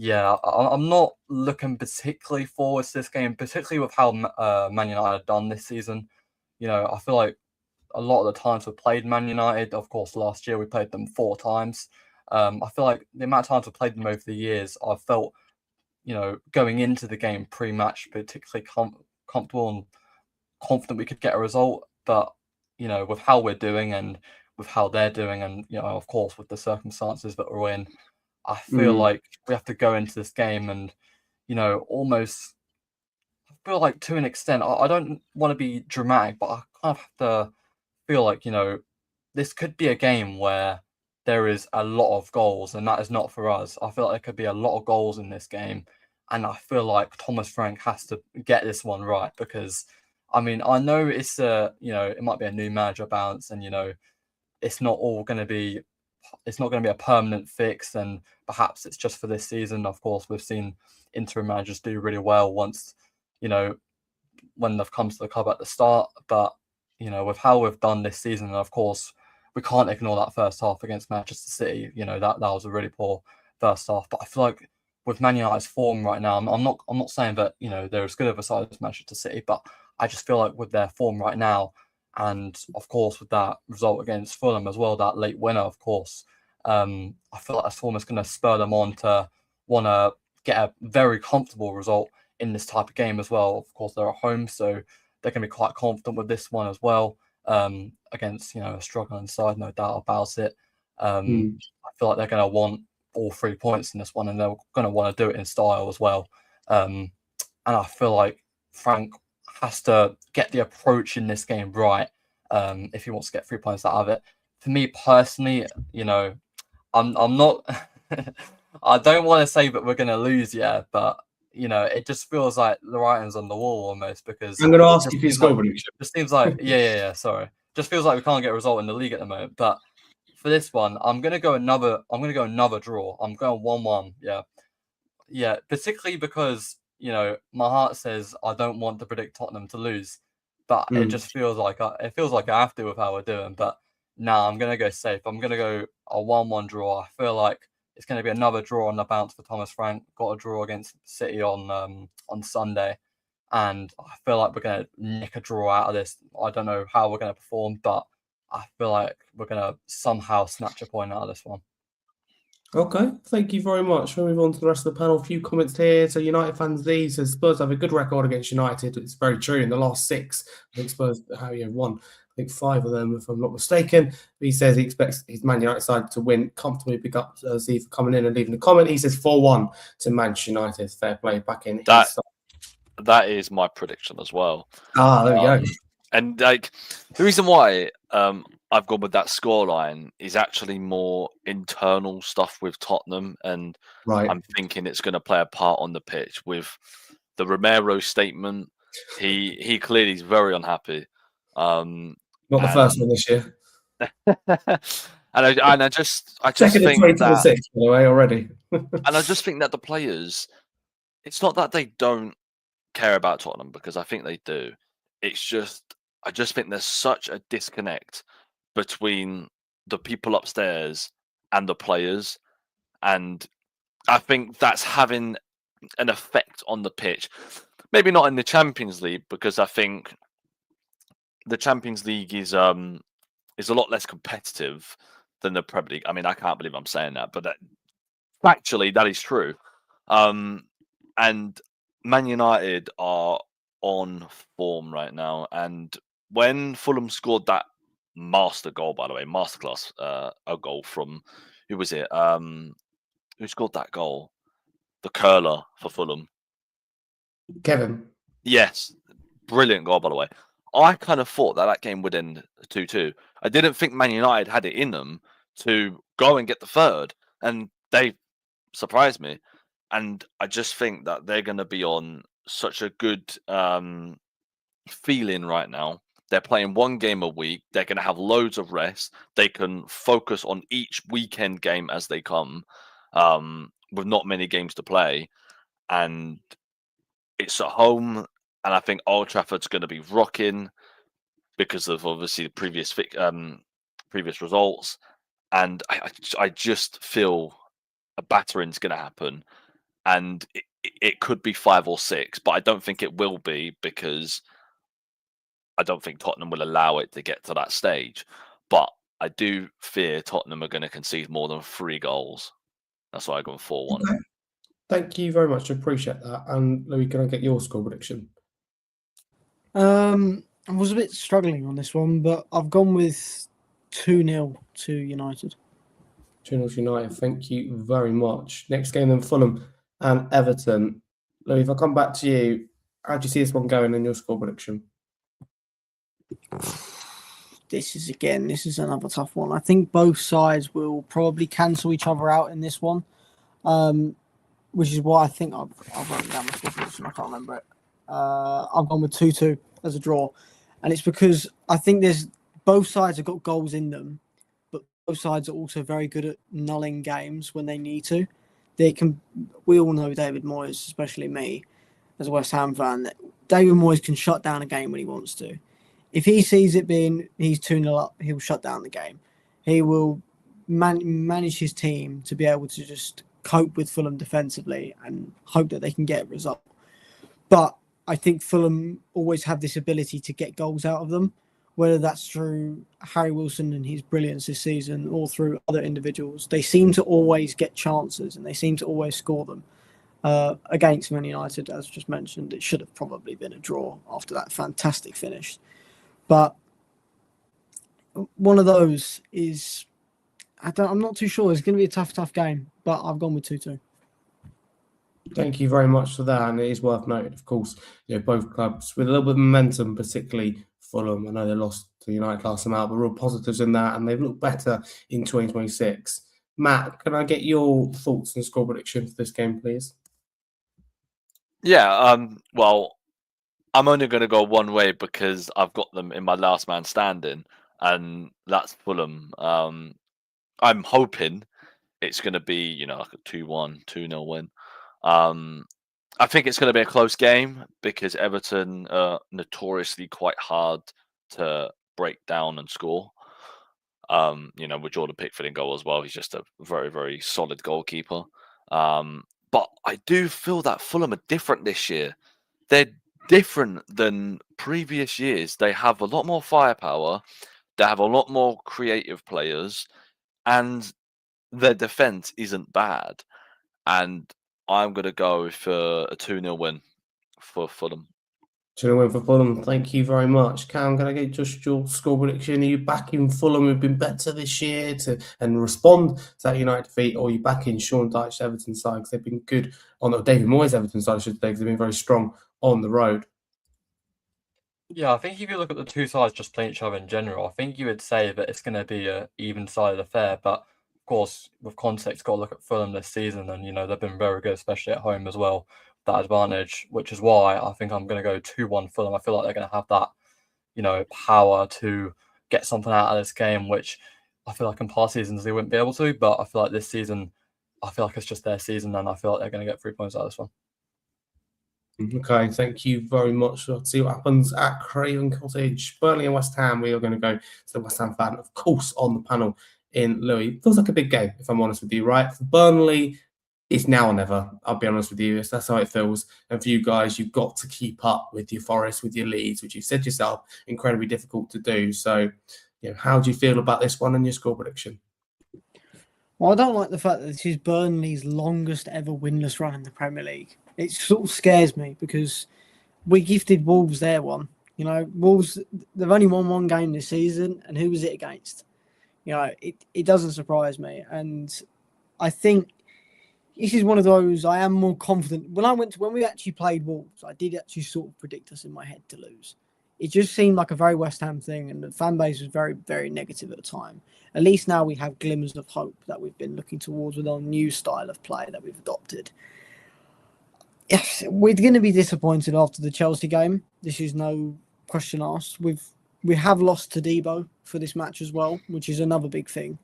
Yeah, I'm not looking particularly forward to this game, particularly with how Man United have done this season. I feel like a lot of the times we've played Man United, of course, last year we played them 4 times. I feel like the amount of times we've played them over the years, I've felt, going into the game pre-match, particularly comfortable and confident we could get a result. But, with how we're doing and with how they're doing and, of course, with the circumstances that we're in, I feel like we have to go into this game and, almost I feel like to an extent, I don't want to be dramatic, but I kind of have to feel like, this could be a game where there is a lot of goals, and that is not for us. I feel like there could be a lot of goals in this game, and I feel like Thomas Frank has to get this one right because, I mean, I know it's it might be a new manager bounce, and it's not all going to be. It's not going to be a permanent fix, and perhaps it's just for this season. Of course, we've seen interim managers do really well once, when they've come to the club at the start. But, with how we've done this season, and of course, we can't ignore that first half against Manchester City. That was a really poor first half. But I feel like with Man United's form right now, I'm not saying that, they're as good of a side as Manchester City, but I just feel like with their form right now, and of course, with that result against Fulham as well, that late winner, of course, I feel like that's almost going to spur them on to want to get a very comfortable result in this type of game as well. Of course, they're at home, so they're going to be quite confident with this one as well, against a struggling side, no doubt about it. I feel like they're going to want all 3 points in this one, and they're going to want to do it in style as well. and I feel like Frank has to get the approach in this game right if he wants to get 3 points out of it. For me personally, I'm not. I don't want to say that we're going to lose, but it just feels like the writing's on the wall almost, because I'm going to ask you for your score prediction. It seems like sorry. Just feels like we can't get a result in the league at the moment. But for this one, I'm gonna go another draw. I'm going 1-1. Yeah. Particularly because my heart says I don't want to predict Tottenham to lose, but it just feels like I have to with how we're doing. But I'm gonna go safe. I'm gonna go a 1-1 draw. I feel like it's gonna be another draw on the bounce for Thomas Frank. Got a draw against City on Sunday. And I feel like we're going to nick a draw out of this. I don't know how we're going to perform, but I feel like we're going to somehow snatch a point out of this one. Okay, thank you very much. We'll move on to the rest of the panel. A few comments here. So United fans, these says Spurs have a good record against United. It's very true. In the last 6, I think Spurs have won. I think 5 of them, if I'm not mistaken. He says he expects his Man United side to win comfortably. Big up Z for coming in and leaving a comment. He says 4-1 to Manchester United. Fair play back in his side. That is my prediction as well. There we go. And the reason why I've gone with that scoreline is actually more internal stuff with Tottenham, and I'm thinking it's going to play a part on the pitch with the Romero statement. He clearly is very unhappy. Not the first one this year. I just second think in 2026, by the way, already. And I just think that the players, it's not that they don't care about Tottenham, because I think they do. It's just, I just think there's such a disconnect between the people upstairs and the players, and I think that's having an effect on the pitch. Maybe not in the Champions League, because I think the Champions League is a lot less competitive than the Premier League. I mean, I can't believe I'm saying that, but factually that is true. And Man United are on form right now, and when Fulham scored that master goal, by the way, masterclass, a goal from, who was it? Who scored that goal? The curler for Fulham. Kevin. Yes, brilliant goal, by the way. I kind of thought that game would end 2-2. I didn't think Man United had it in them to go and get the third, and they surprised me. And I just think that they're going to be on such a good feeling right now. They're playing one game a week. They're going to have loads of rest. They can focus on each weekend game as they come, with not many games to play. And it's at home, and I think Old Trafford's going to be rocking because of obviously the previous results. And I just feel a battering's going to happen, and it could be 5 or 6, but I don't think it will be, because I don't think Tottenham will allow it to get to that stage. But I do fear Tottenham are going to concede more than 3 goals. That's why I go 4-1. Okay. Thank you very much. I appreciate that. And Louis, can I get your score prediction? I was a bit struggling on this one, but I've gone with 2-0 to United. 2-0 to United. Thank you very much. Next game then, Fulham and Everton. Louis, if I come back to you, how do you see this one going in your score prediction? This is another tough one. I think both sides will probably cancel each other out in this one, which is why I think I've written down my score prediction. I can't remember it. I've gone with 2-2 as a draw, and it's because I think both sides have got goals in them, but both sides are also very good at nulling games when they need to. We all know David Moyes, especially me, as a West Ham fan, that David Moyes can shut down a game when he wants to. If he sees it being he's 2-0 up, he'll shut down the game. He will manage his team to be able to just cope with Fulham defensively and hope that they can get a result. But I think Fulham always have this ability to get goals out of them, whether that's through Harry Wilson and his brilliance this season or through other individuals. They seem to always get chances and they seem to always score them. Against Man United, as just mentioned, it should have probably been a draw after that fantastic finish. But one of those is, I'm not too sure. It's going to be a tough game, but I've gone with 2-2. Thank you very much for that, and it is worth noting, of course, both clubs with a little bit of momentum, particularly Fulham. I know they lost to United last time out, but real positives in that, and they've looked better in 2026. Matt, can I get your thoughts and score prediction for this game, please? Yeah, well, I'm only going to go one way because I've got them in my last man standing, and that's Fulham. I'm hoping it's going to be, like a 2-1, 2-0 win. I think it's going to be a close game because Everton are notoriously quite hard to break down and score. With Jordan Pickford in goal as well. He's just a very, very solid goalkeeper. But I do feel that Fulham are different this year. They're different than previous years. They have a lot more firepower. They have a lot more creative players, and their defense isn't bad. And I'm going to go for a 2-0 win for Fulham. 2-0 win for Fulham. Thank you very much. Cam, can I get just your score prediction? Are you backing Fulham, who've been better this year, and respond to that United defeat, or are you backing Sean Dyche's Everton side? Because they've been good on David Moyes' Everton side, I should say, because they've been very strong on the road. Yeah, I think if you look at the two sides just playing each other in general, I think you would say that it's going to be an even-sided affair. But of course, with context, got to look at Fulham this season, and they've been very good, especially at home as well. That advantage, which is why I think I'm going to go 2-1 Fulham. I feel like they're going to have that, power to get something out of this game, which I feel like in past seasons they wouldn't be able to. But I feel like this season, I feel like it's just their season, and I feel like they're going to get 3 points out of this one. Okay, thank you very much. Let's see what happens at Craven Cottage. Burnley and West Ham. We are going to go to the West Ham fan, of course, on the panel in Louis. Feels like a big game, if I'm honest with you, right? For Burnley, it's now or never. I'll be honest with you. That's how it feels. And for you guys, you've got to keep up with your Forest, with your Leeds, which you've said yourself, incredibly difficult to do. So, how do you feel about this one and your score prediction? Well, I don't like the fact that this is Burnley's longest ever winless run in the Premier League. It sort of scares me because we gifted Wolves their one. Wolves, they've only won one game this season, and who was it against? It doesn't surprise me. And I think this is one of those, I am more confident. When we actually played Wolves, I did actually sort of predict us in my head to lose. It just seemed like a very West Ham thing, and the fan base was very, very negative at the time. At least now we have glimmers of hope that we've been looking towards with our new style of play that we've adopted. Yes, we're going to be disappointed after the Chelsea game. This is no question asked. We have lost to Debo for this match as well, which is another big thing.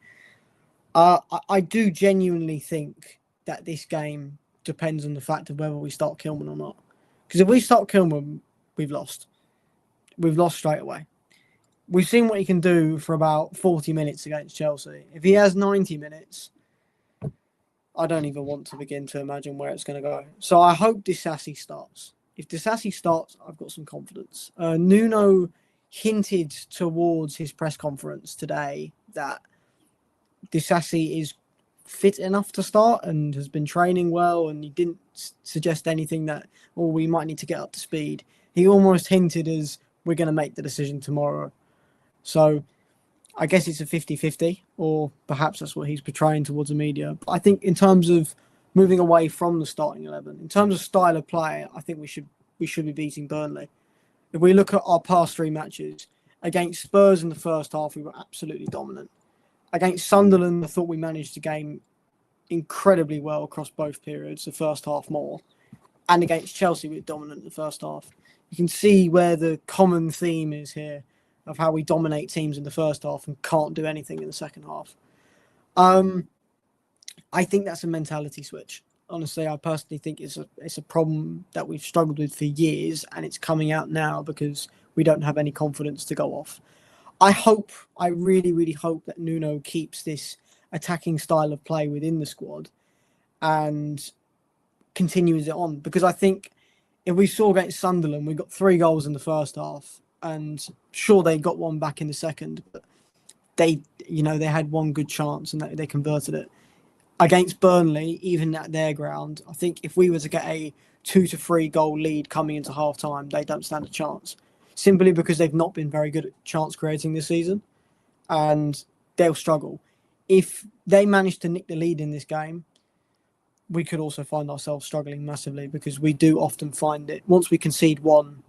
I do genuinely think that this game depends on the fact of whether we start Kilman or not. Because if we start Kilman, we've lost. We've lost straight away. We've seen what he can do for about 40 minutes against Chelsea. If he has 90 minutes, I don't even want to begin to imagine where it's going to go. So I hope Disasi starts. If Disasi starts, I've got some confidence. Nuno hinted towards his press conference today that Disasi is fit enough to start and has been training well, and he didn't suggest anything that, we might need to get up to speed. He almost hinted as, we're going to make the decision tomorrow. So I guess it's a 50-50, or perhaps that's what he's portraying towards the media. But I think in terms of moving away from the starting 11, in terms of style of play, I think we should be beating Burnley. If we look at our past 3 matches, against Spurs in the first half, we were absolutely dominant. Against Sunderland, I thought we managed the game incredibly well across both periods, the first half more. And against Chelsea, we were dominant in the first half. You can see where the common theme is here of how we dominate teams in the first half and can't do anything in the second half. I think that's a mentality switch. Honestly, I personally think it's a problem that we've struggled with for years, and it's coming out now because we don't have any confidence to go off. I really, really hope that Nuno keeps this attacking style of play within the squad and continues it on, because I think if we saw against Sunderland, we got 3 goals in the first half, and sure, they got one back in the second, but they had one good chance and they converted it. Against Burnley, even at their ground, I think if we were to get a 2 to 3 goal lead coming into half time, they don't stand a chance, simply because they've not been very good at chance creating this season, and they'll struggle. If they manage to nick the lead in this game, we could also find ourselves struggling massively, because we do often find it once we concede one,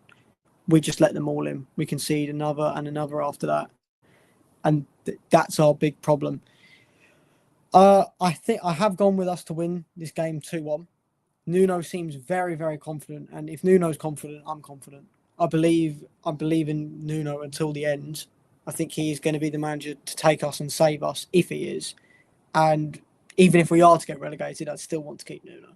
we just let them all in. We concede another and another after that, and that's our big problem. I think I have gone with us to win this game 2-1. Nuno seems very, very confident, and if Nuno's confident, I'm confident. I believe in Nuno until the end. I think he is going to be the manager to take us and save us if he is. And even if we are to get relegated, I'd still want to keep Nuno,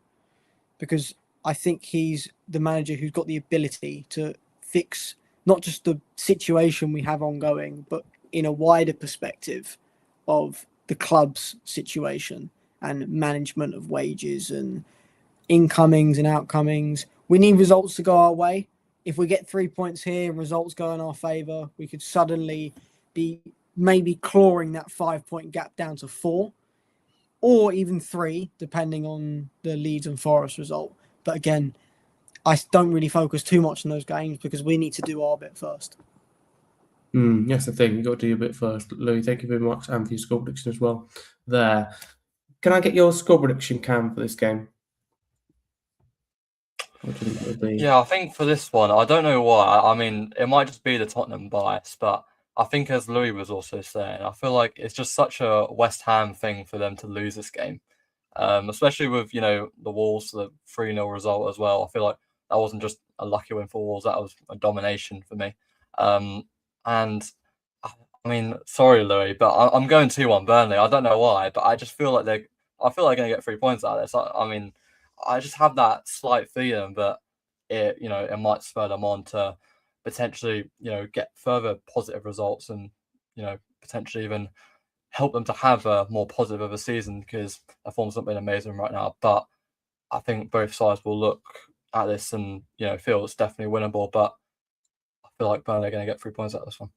because I think he's the manager who's got the ability to fix not just the situation we have ongoing, but in a wider perspective of the club's situation and management of wages and incomings and outcomings. We need results to go our way. If we get 3 points here and results go in our favour, we could suddenly be maybe clawing that 5-point gap down to 4 or even 3, depending on the Leeds and Forest result. But again, I don't really focus too much on those games because we need to do our bit first. That's the thing. You've got to do your bit first. Louis, thank you very much, and for your score prediction as well. There. Can I get your score prediction, Cam, for this game? What do you think it'll be? Yeah, I think for this one, I don't know why. I mean, it might just be the Tottenham bias, but I think, as Louis was also saying, I feel like it's just such a West Ham thing for them to lose this game, especially with, the Wolves, the 3-0 result as well. I feel like that wasn't just a lucky win for Wolves, that was a domination for me. And I mean, sorry, Louis, but I'm going 2-1 Burnley. I don't know why, but I just feel like they're going to get 3 points out of this. I mean, I just have that slight feeling that it might spur them on to potentially, get further positive results and, potentially even help them to have a more positive of a season, because their form's not been amazing right now. But I think both sides will look at this and, feel it's definitely winnable. But I feel like Burnley are going to get 3 points out of this one.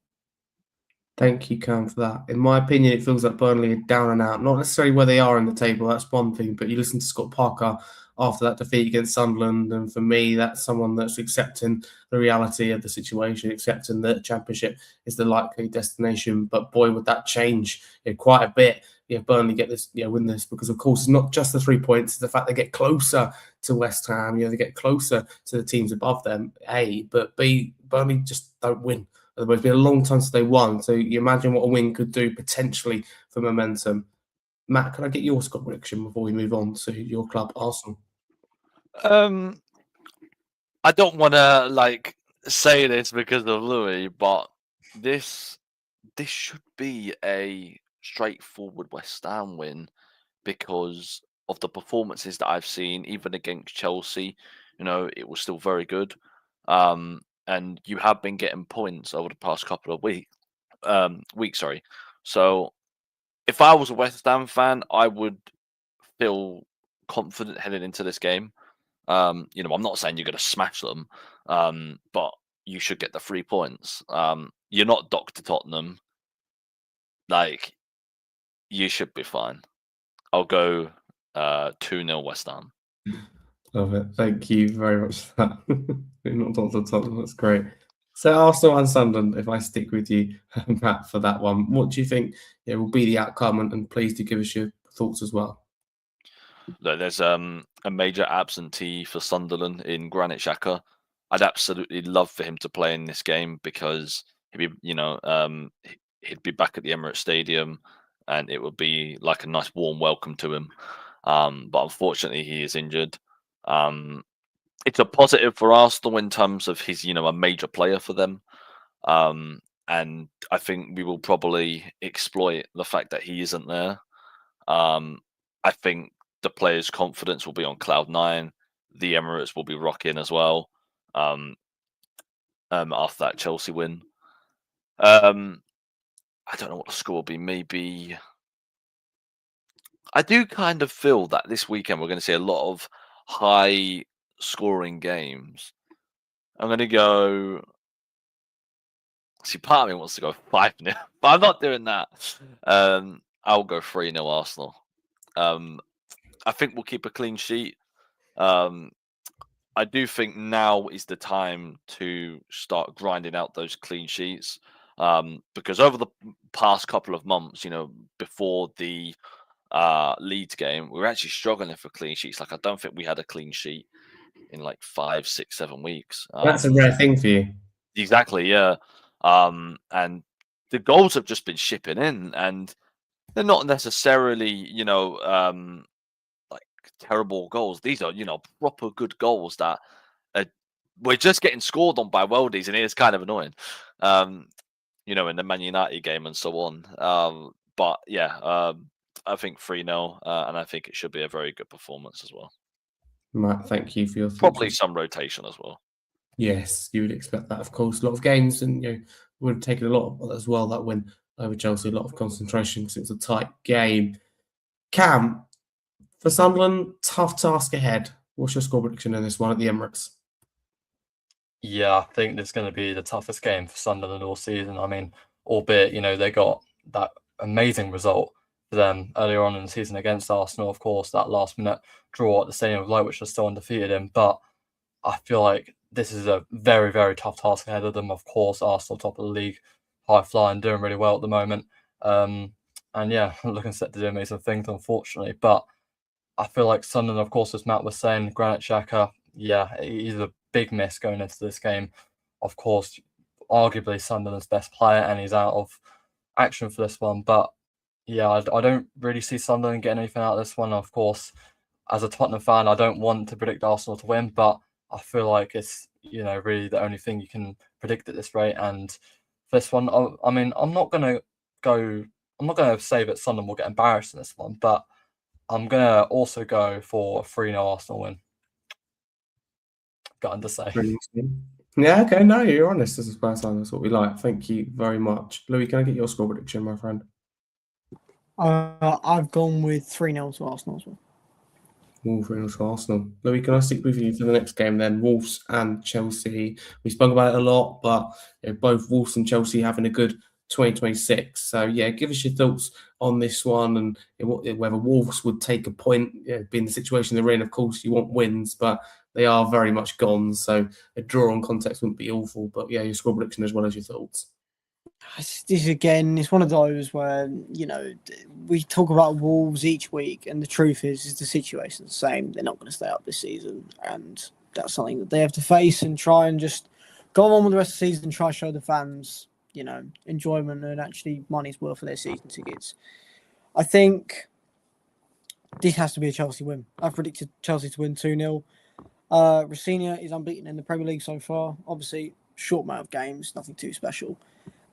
Thank you, Cam, for that. In my opinion, it feels like Burnley are down and out. Not necessarily where they are in the table, that's one thing, but you listen to Scott Parker after that defeat against Sunderland, and for me, that's someone that's accepting the reality of the situation, accepting that the Championship is the likely destination. But boy, would that change quite a bit if Burnley get this, win this, because of course it's not just the 3 points; it's the fact they get closer to West Ham. They get closer to the teams above them. A, but B, Burnley just don't win. It's been a long time since they won, so you imagine what a win could do potentially for momentum. Matt, can I get your score prediction before we move on to your club, Arsenal? I don't want to say this because of Louis, but this should be a straightforward West Ham win because of the performances that I've seen, even against Chelsea. It was still very good. And you have been getting points over the past couple of weeks. Sorry. So if I was a West Ham fan, I would feel confident heading into this game. I'm not saying you're going to smash them, but you should get the 3 points. You're not Dr. Tottenham. You should be fine. I'll go 2-0 West Ham. Love it. Thank you very much for that. Not Dr. Tottenham, that's great. So Arsenal and Sunderland, if I stick with you, Matt, for that one, what do you think will be the outcome? And please do give us your thoughts as well. Look, there's a major absentee for Sunderland in Granit Xhaka. I'd absolutely love for him to play in this game because he'd be back at the Emirates Stadium, and it would be like a nice warm welcome to him. But unfortunately, he is injured. It's a positive for Arsenal in terms of he's a major player for them, and I think we will probably exploit the fact that he isn't there. I think the players' confidence will be on cloud 9. The Emirates will be rocking as well. After that Chelsea win, I don't know what the score will be. Maybe I do kind of feel that this weekend we're going to see a lot of high scoring games. I'm going to go. See, part of me wants to go 5-0, but I'm not doing that. I'll go 3-0 Arsenal. I think we'll keep a clean sheet. I do think now is the time to start grinding out those clean sheets, because over the past couple of months, before the Leeds game, we were actually struggling for clean sheets. Like, I don't think we had a clean sheet in like 5, 6, 7 weeks. That's a rare thing for you. Exactly, yeah. And the goals have just been shipping in, and they're not necessarily, like terrible goals. These are, proper good goals that we're just getting scored on by worldies, and it is kind of annoying. In the Man United game and so on. But yeah, I think 3-0, and I think it should be a very good performance as well. Matt, thank you for your thoughts. Probably some rotation as well. Yes, you would expect that, of course. A lot of games, and would have taken a lot as well, that win over Chelsea, a lot of concentration because it was a tight game. Cam, for Sunderland, tough task ahead. What's your score prediction in this one at the Emirates? Yeah, I think this is going to be the toughest game for Sunderland all season. I mean, albeit, they got that amazing result for them earlier on in the season against Arsenal, of course, that last-minute draw at the Stadium of Light, which was still undefeated in. But I feel like this is a very, very tough task ahead of them. Of course, Arsenal top of the league, high flying, doing really well at the moment. And yeah, looking set to do amazing things, unfortunately. But I feel like Sunderland, of course, as Matt was saying, Granit Xhaka, yeah, he's a big miss going into this game. Of course, arguably Sunderland's best player, and he's out of action for this one. But yeah, I don't really see Sunderland getting anything out of this one. Of course, as a Tottenham fan, I don't want to predict Arsenal to win, but I feel like it's really the only thing you can predict at this rate. And for this one, I mean, I'm not gonna say that Sunderland will get embarrassed in this one, but I'm gonna also go for a 3-0 Arsenal win. Got to say. Yeah, okay, no, you're honest as a Spurs fan. That's what we like. Thank you very much. Louis, can I get your score prediction, my friend? I've gone with 3-0 to Arsenal as well. 3-0 to Arsenal. Louis, can I stick with you for the next game then? Wolves and Chelsea. We spoke about it a lot, but both Wolves and Chelsea having a good 2026. So yeah, give us your thoughts on this one and whether Wolves would take a point, being the situation they're in. Of course, you want wins, but they are very much gone. So a draw on context wouldn't be awful. But yeah, your score prediction as well as your thoughts. This again is one of those where we talk about Wolves each week, and the truth is the situation's the same. They're not going to stay up this season, and that's something that they have to face and try and just go on with the rest of the season and try to show the fans enjoyment and actually money's worth for their season tickets. I think this has to be a Chelsea win. I've predicted Chelsea to win 2-0. Rosenior is unbeaten in the Premier League so far. Obviously, short amount of games, nothing too special.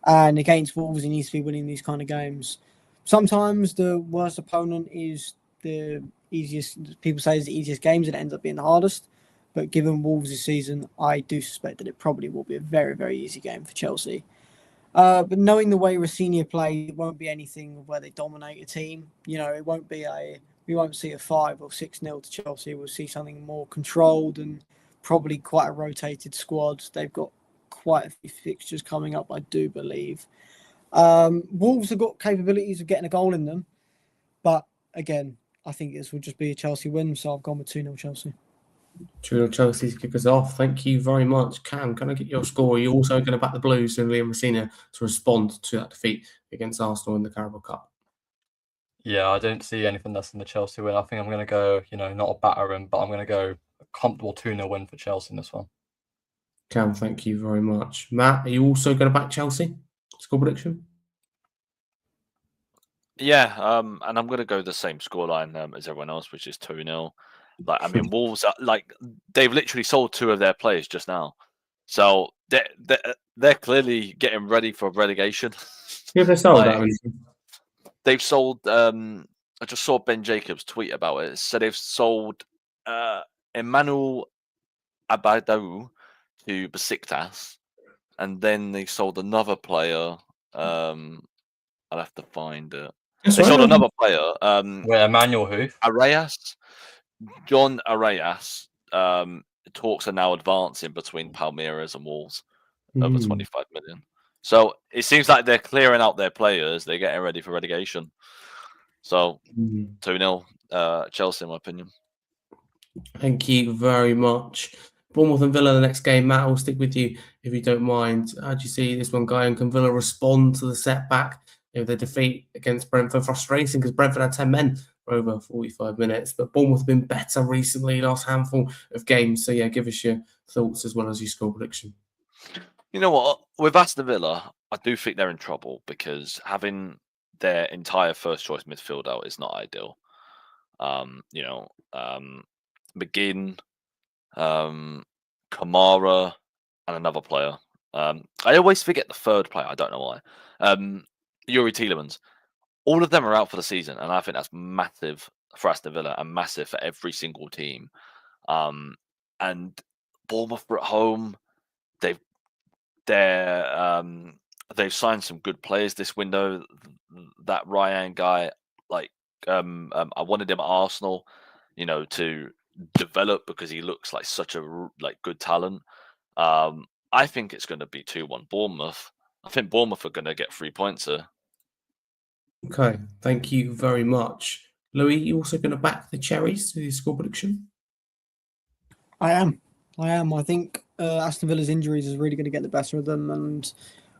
And against Wolves, he needs to be winning these kind of games. Sometimes the worst opponent is the easiest. People say is the easiest games, and it ends up being the hardest. But given Wolves this season, I do suspect that it probably will be a very, very easy game for Chelsea. But knowing the way Rosenior plays, it won't be anything where they dominate a team. It won't be we won't see a 5 or 6-0 to Chelsea. We'll see something more controlled and probably quite a rotated squad. They've got quite a few fixtures coming up, I do believe. Wolves have got capabilities of getting a goal in them. But again, I think this will just be a Chelsea win. So I've gone with 2-0 Chelsea. 2-0 Chelsea to kick us off. Thank you very much. Cam, can I get your score? Are you also going to back the Blues and Liam Rosenior to respond to that defeat against Arsenal in the Carabao Cup? Yeah, I don't see anything less than the Chelsea win. I think I'm going to go, not a battering, but I'm going to go a comfortable 2-0 win for Chelsea in this one. Cam, thank you very much. Matt, are you also going to back Chelsea? Score prediction? Yeah, and I'm going to go the same scoreline as everyone else, which is 2-0. Wolves, they've literally sold 2 of their players just now. So they're clearly getting ready for relegation. Yeah, they sold that. They've sold. I just saw Ben Jacobs tweet about it. So they've sold Emmanuel Abadou to Besiktas, and then they sold another player. I'll have to find it. Sold another player. Emmanuel who? Arias. John Arias. Talks are now advancing between Palmeiras and Wolves over 25 million. So it seems like they're clearing out their players. They're getting ready for relegation. So 2-0 Chelsea, in my opinion. Thank you very much. Bournemouth and Villa, the next game. Matt, I'll stick with you if you don't mind. How do you see this one going? Can Villa respond to the setback the defeat against Brentford frustrating because Brentford had 10 men for over 45 minutes, but Bournemouth have been better recently, last handful of games. So, give us your thoughts as well as your score prediction. You know what? With Aston Villa, I do think they're in trouble because having their entire first choice midfield out is not ideal. McGinn, Kamara, and another player. I always forget the third player. I don't know why. Yuri Tielemans. All of them are out for the season, and I think that's massive for Aston Villa and massive for every single team. And Bournemouth are at home. They've signed some good players this window. That Ryan guy, I wanted him at Arsenal, to develop because he looks like such a good talent. I think it's going to be 2-1 Bournemouth. I think Bournemouth are going to get 3 points here. Okay, thank you very much. Louis, you also going to back the Cherries to the score prediction? I am. I think Aston Villa's injuries is really going to get the better of them, and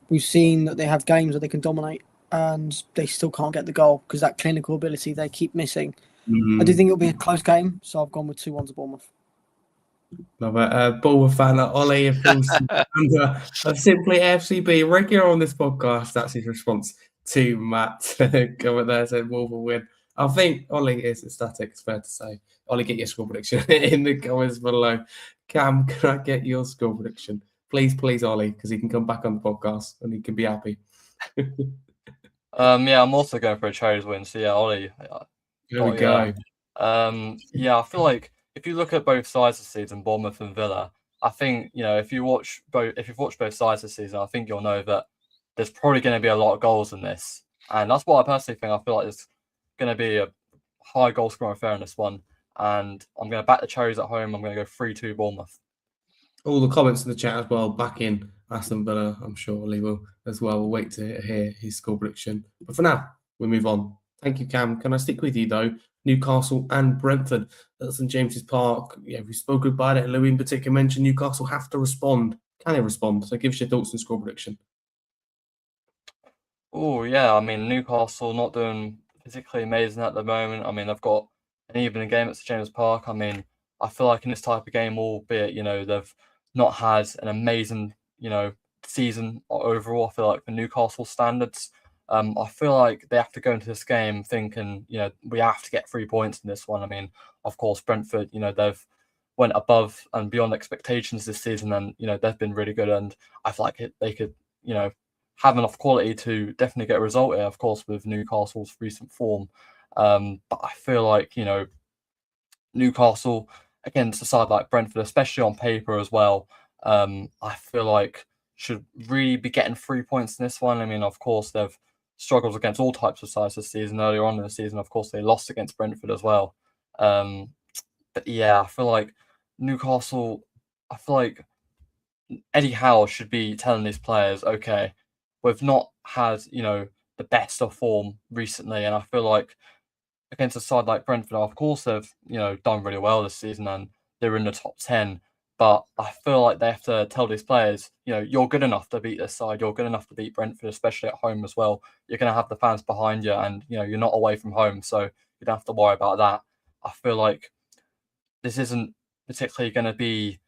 we've seen that they have games that they can dominate, and they still can't get the goal because that clinical ability they keep missing. I do think it'll be a close game, so I've gone with 2-1 to Bournemouth. Love it. Bournemouth fan, Ollie, of course, of Simply FCB, regular on this podcast. That's his response to Matt. Comment there, said Wolves will win. I think Ollie is ecstatic, it's fair to say. Ollie, get your score prediction in the comments below. Cam, can I get your score prediction? Please, Ollie, because he can come back on the podcast and he can be happy. I'm also going for a Cherries win. So Ollie. There we go. I feel like if you look at both sides of the season, Bournemouth and Villa, I think if you've watched both sides of the season, I think you'll know that there's probably going to be a lot of goals in this, and that's what I personally think. I feel like there's going to be a high goal scoring affair in this one, and I'm going to back the Cherries at home. I'm going to go 3-2 Bournemouth. All the comments in the chat as well, back in Aston Villa, I'm sure Ollie will as well. We'll wait to hear his score prediction. But for now, we move on. Thank you, Cam. Can I stick with you, though? Newcastle and Brentford at St James's Park. We spoke about it. Louis in particular mentioned Newcastle have to respond. Can they respond? So give us your thoughts and score prediction. Oh, yeah. I mean, Newcastle not doing particularly amazing at the moment. I mean, they've got an even game at St James's Park. I mean, I feel like in this type of game, albeit, they've not had an amazing, season overall. I feel like for Newcastle standards, I feel like they have to go into this game thinking, we have to get 3 points in this one. I mean, of course, Brentford, they've went above and beyond expectations this season, and they've been really good. And I feel like they could, have enough quality to definitely get a result here. Of course, with Newcastle's recent form, but I feel like Newcastle against a side like Brentford, especially on paper as well, I feel like should really be getting 3 points in this one. I mean, of course, they've struggled against all types of sides this season. Earlier on in the season, of course, they lost against Brentford as well. But I feel like Newcastle, I feel like Eddie Howe should be telling these players, okay, we've not had, the best of form recently. And I feel like against a side like Brentford, of course, they've, done really well this season and they're in the top 10. But I feel like they have to tell these players, you're good enough to beat this side. You're good enough to beat Brentford, especially at home as well. You're going to have the fans behind you and, you're not away from home. So you don't have to worry about that. I feel like this isn't particularly going to be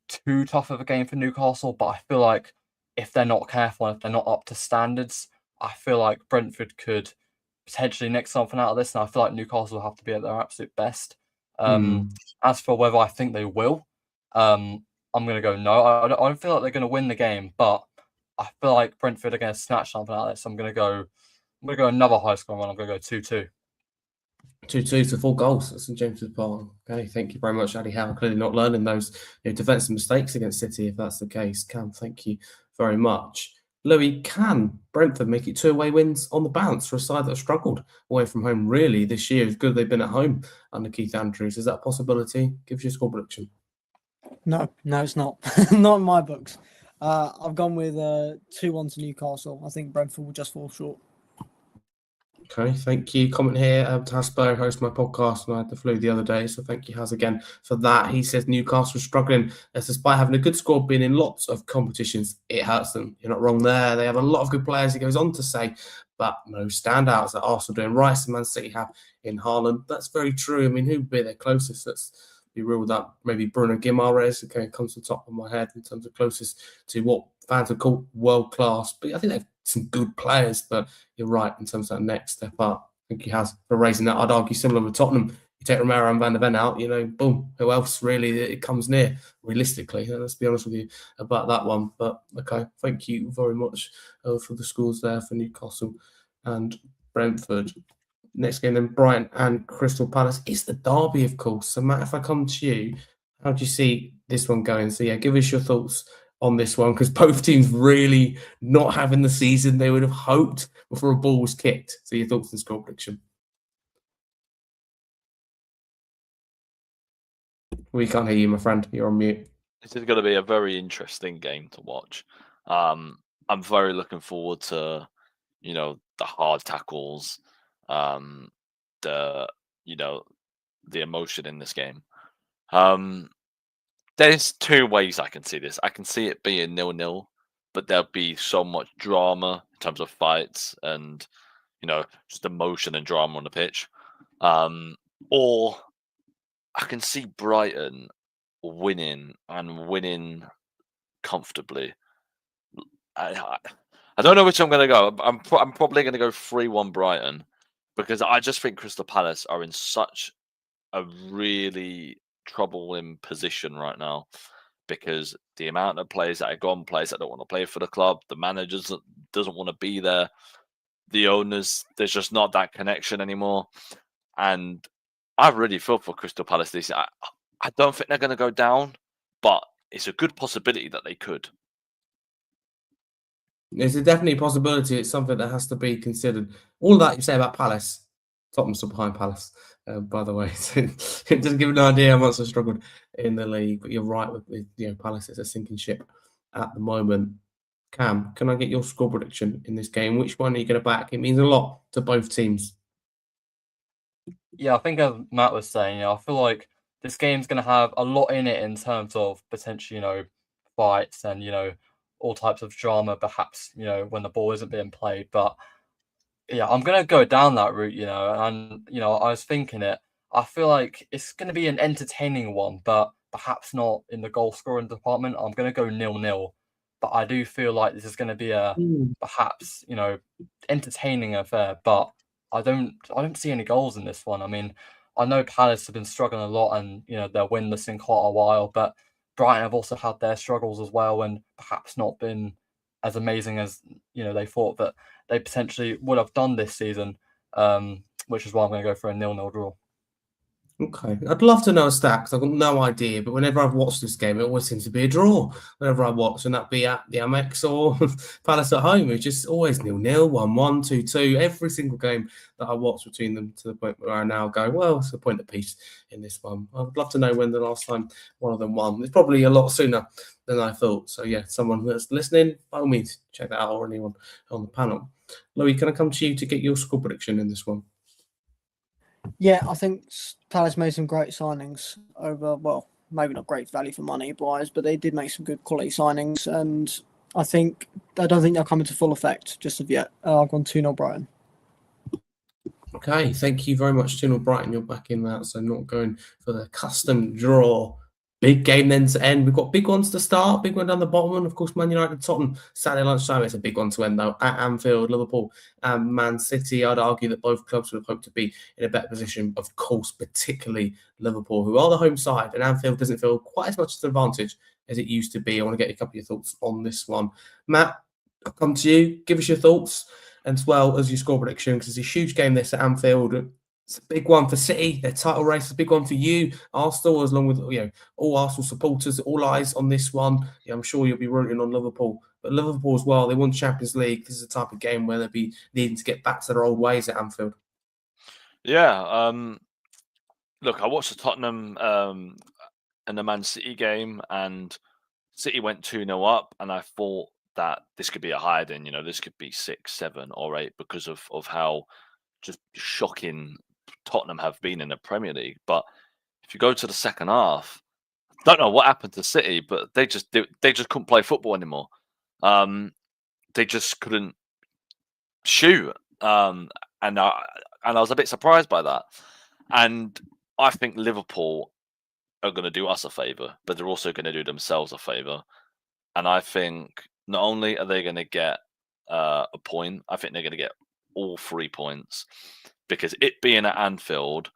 too tough of a game for Newcastle. But I feel like if they're not careful and if they're not up to standards, I feel like Brentford could potentially nick something out of this. And I feel like Newcastle will have to be at their absolute best. As for whether I think they will, I'm going to go no. I don't feel like they're going to win the game, but I feel like Brentford are going to snatch something out of this. I'm going to go another high score one. I'm going to go 2-2. 2-2 to 4 goals at St James's Park. Okay, thank you very much, Eddie Howe. Clearly not learning those defensive mistakes against City, if that's the case. Cam, thank you very much. Louis, can Brentford make it 2 away wins on the bounce for a side that have struggled away from home really this year? As good as they've been at home under Keith Andrews. Is that a possibility? Give you a score prediction. No, it's not. Not in my books. I've gone with 2-1 to Newcastle. I think Brentford will just fall short. Okay, thank you. Comment here. Hotspur hosts my podcast and I had the flu the other day, so thank you, Haz, again for that. He says Newcastle is struggling as despite having a good squad, being in lots of competitions, it hurts them. You're not wrong there. They have a lot of good players, he goes on to say, but no standouts that Arsenal doing. Rice and Man City have in Haaland. That's very true. I mean, who would be their closest? Let's be real with that. Maybe Bruno Guimaraes, okay, comes to the top of my head in terms of closest to what fans would call world class. But I think they've some good players, but you're right in terms of that next step up. I think he has for raising that. I'd argue similar with Tottenham. You take Romero and Van der Ven out, boom, who else really it comes near, realistically? Let's be honest with you about that one. But okay, thank you very much for the scores there for Newcastle and Brentford. Next game then, Brighton and Crystal Palace. It's the derby, of course. So Matt, if I come to you, how do you see this one going? So yeah, give us your thoughts on this one, because both teams really not having the season they would have hoped before a ball was kicked. So your thoughts and score prediction. We can't hear you, my friend. You're on mute. This is going to be a very interesting game to watch. I'm very looking forward to, the hard tackles, the emotion in this game. There's two ways I can see this. I can see it being 0-0, but there'll be so much drama in terms of fights and, just emotion and drama on the pitch. Or I can see Brighton winning and winning comfortably. I don't know which I'm going to go. I'm probably going to go 3-1 Brighton, because I just think Crystal Palace are in such a really troubling position right now, because the amount of players that are gone, players that don't want to play for the club, the managers doesn't want to be there, the owners, there's just not that connection anymore. And I really feel for Crystal Palace this year. I don't think they're going to go down, but it's a good possibility that they could. It's a definitely possibility. It's something that has to be considered. All that you say about Palace, Tottenham's still behind Palace, by the way. So it doesn't give an idea how much they struggled in the league. But you're right with Palace is a sinking ship at the moment. Cam, can I get your score prediction in this game? Which one are you going to back? It means a lot to both teams. Yeah, I think as Matt was saying, I feel like this game's going to have a lot in it in terms of potential, fights and, all types of drama, perhaps, when the ball isn't being played. But yeah, I'm going to go down that route, and, I was thinking it. I feel like it's going to be an entertaining one, but perhaps not in the goal scoring department. I'm going to go 0-0. But I do feel like this is going to be a perhaps, entertaining affair. But I don't see any goals in this one. I mean, I know Palace have been struggling a lot, and they're winless in quite a while. But Brighton have also had their struggles as well, and perhaps not been as amazing as they thought that they potentially would have done this season. Which is why I'm going to go for a 0-0 draw. Okay, I'd love to know a stat because I've got no idea. But whenever I've watched this game, it always seems to be a draw. Whenever I watch, and that be at the Amex or Palace at home, it's just always 0-0, 1-1, 2-2. Every single game that I watch between them, to the point where I now go, well, it's a point of peace in this one. I'd love to know when the last time one of them won. It's probably a lot sooner than I thought. So yeah, someone that's listening, by all means, check that out, or anyone on the panel. Louis, can I come to you to get your score prediction in this one? Yeah, I think Palace made some great signings over, well, maybe not great value for money wise, but they did make some good quality signings. And I don't think they'll come into full effect just of yet. I've gone 2-0 Brighton. Okay, thank you very much, 2-0 Brighton. You're back in that, so not going for the custom draw. Big game then to end. We've got big ones to start, big one down the bottom, and of course, Man United, Tottenham, Saturday lunchtime. It's a big one to end, though, at Anfield, Liverpool, and Man City. I'd argue that both clubs would have hoped to be in a better position, of course, particularly Liverpool, who are the home side, and Anfield doesn't feel quite as much of an advantage as it used to be. I want to get a couple of your thoughts on this one. Matt, I'll come to you. Give us your thoughts, as well as your score prediction, because it's a huge game this at Anfield. It's a big one for City. Their title race is a big one for you, Arsenal, along with all Arsenal supporters. All eyes on this one. Yeah, I'm sure you'll be rooting on Liverpool, but Liverpool as well. They won Champions League. This is the type of game where they'll be needing to get back to their old ways at Anfield. Yeah. Look, I watched the Tottenham and the Man City game, and City went 2-0 up, and I thought that this could be a hiding. This could be 6, 7, or 8 because of how just shocking Tottenham have been in the Premier League. But if you go to the second half, I don't know what happened to City, but they just couldn't play football anymore. They just couldn't shoot. And I was a bit surprised by that. And I think Liverpool are going to do us a favour, but they're also going to do themselves a favour. And I think not only are they going to get a point, I think they're going to get all 3 points, because it being at Anfield,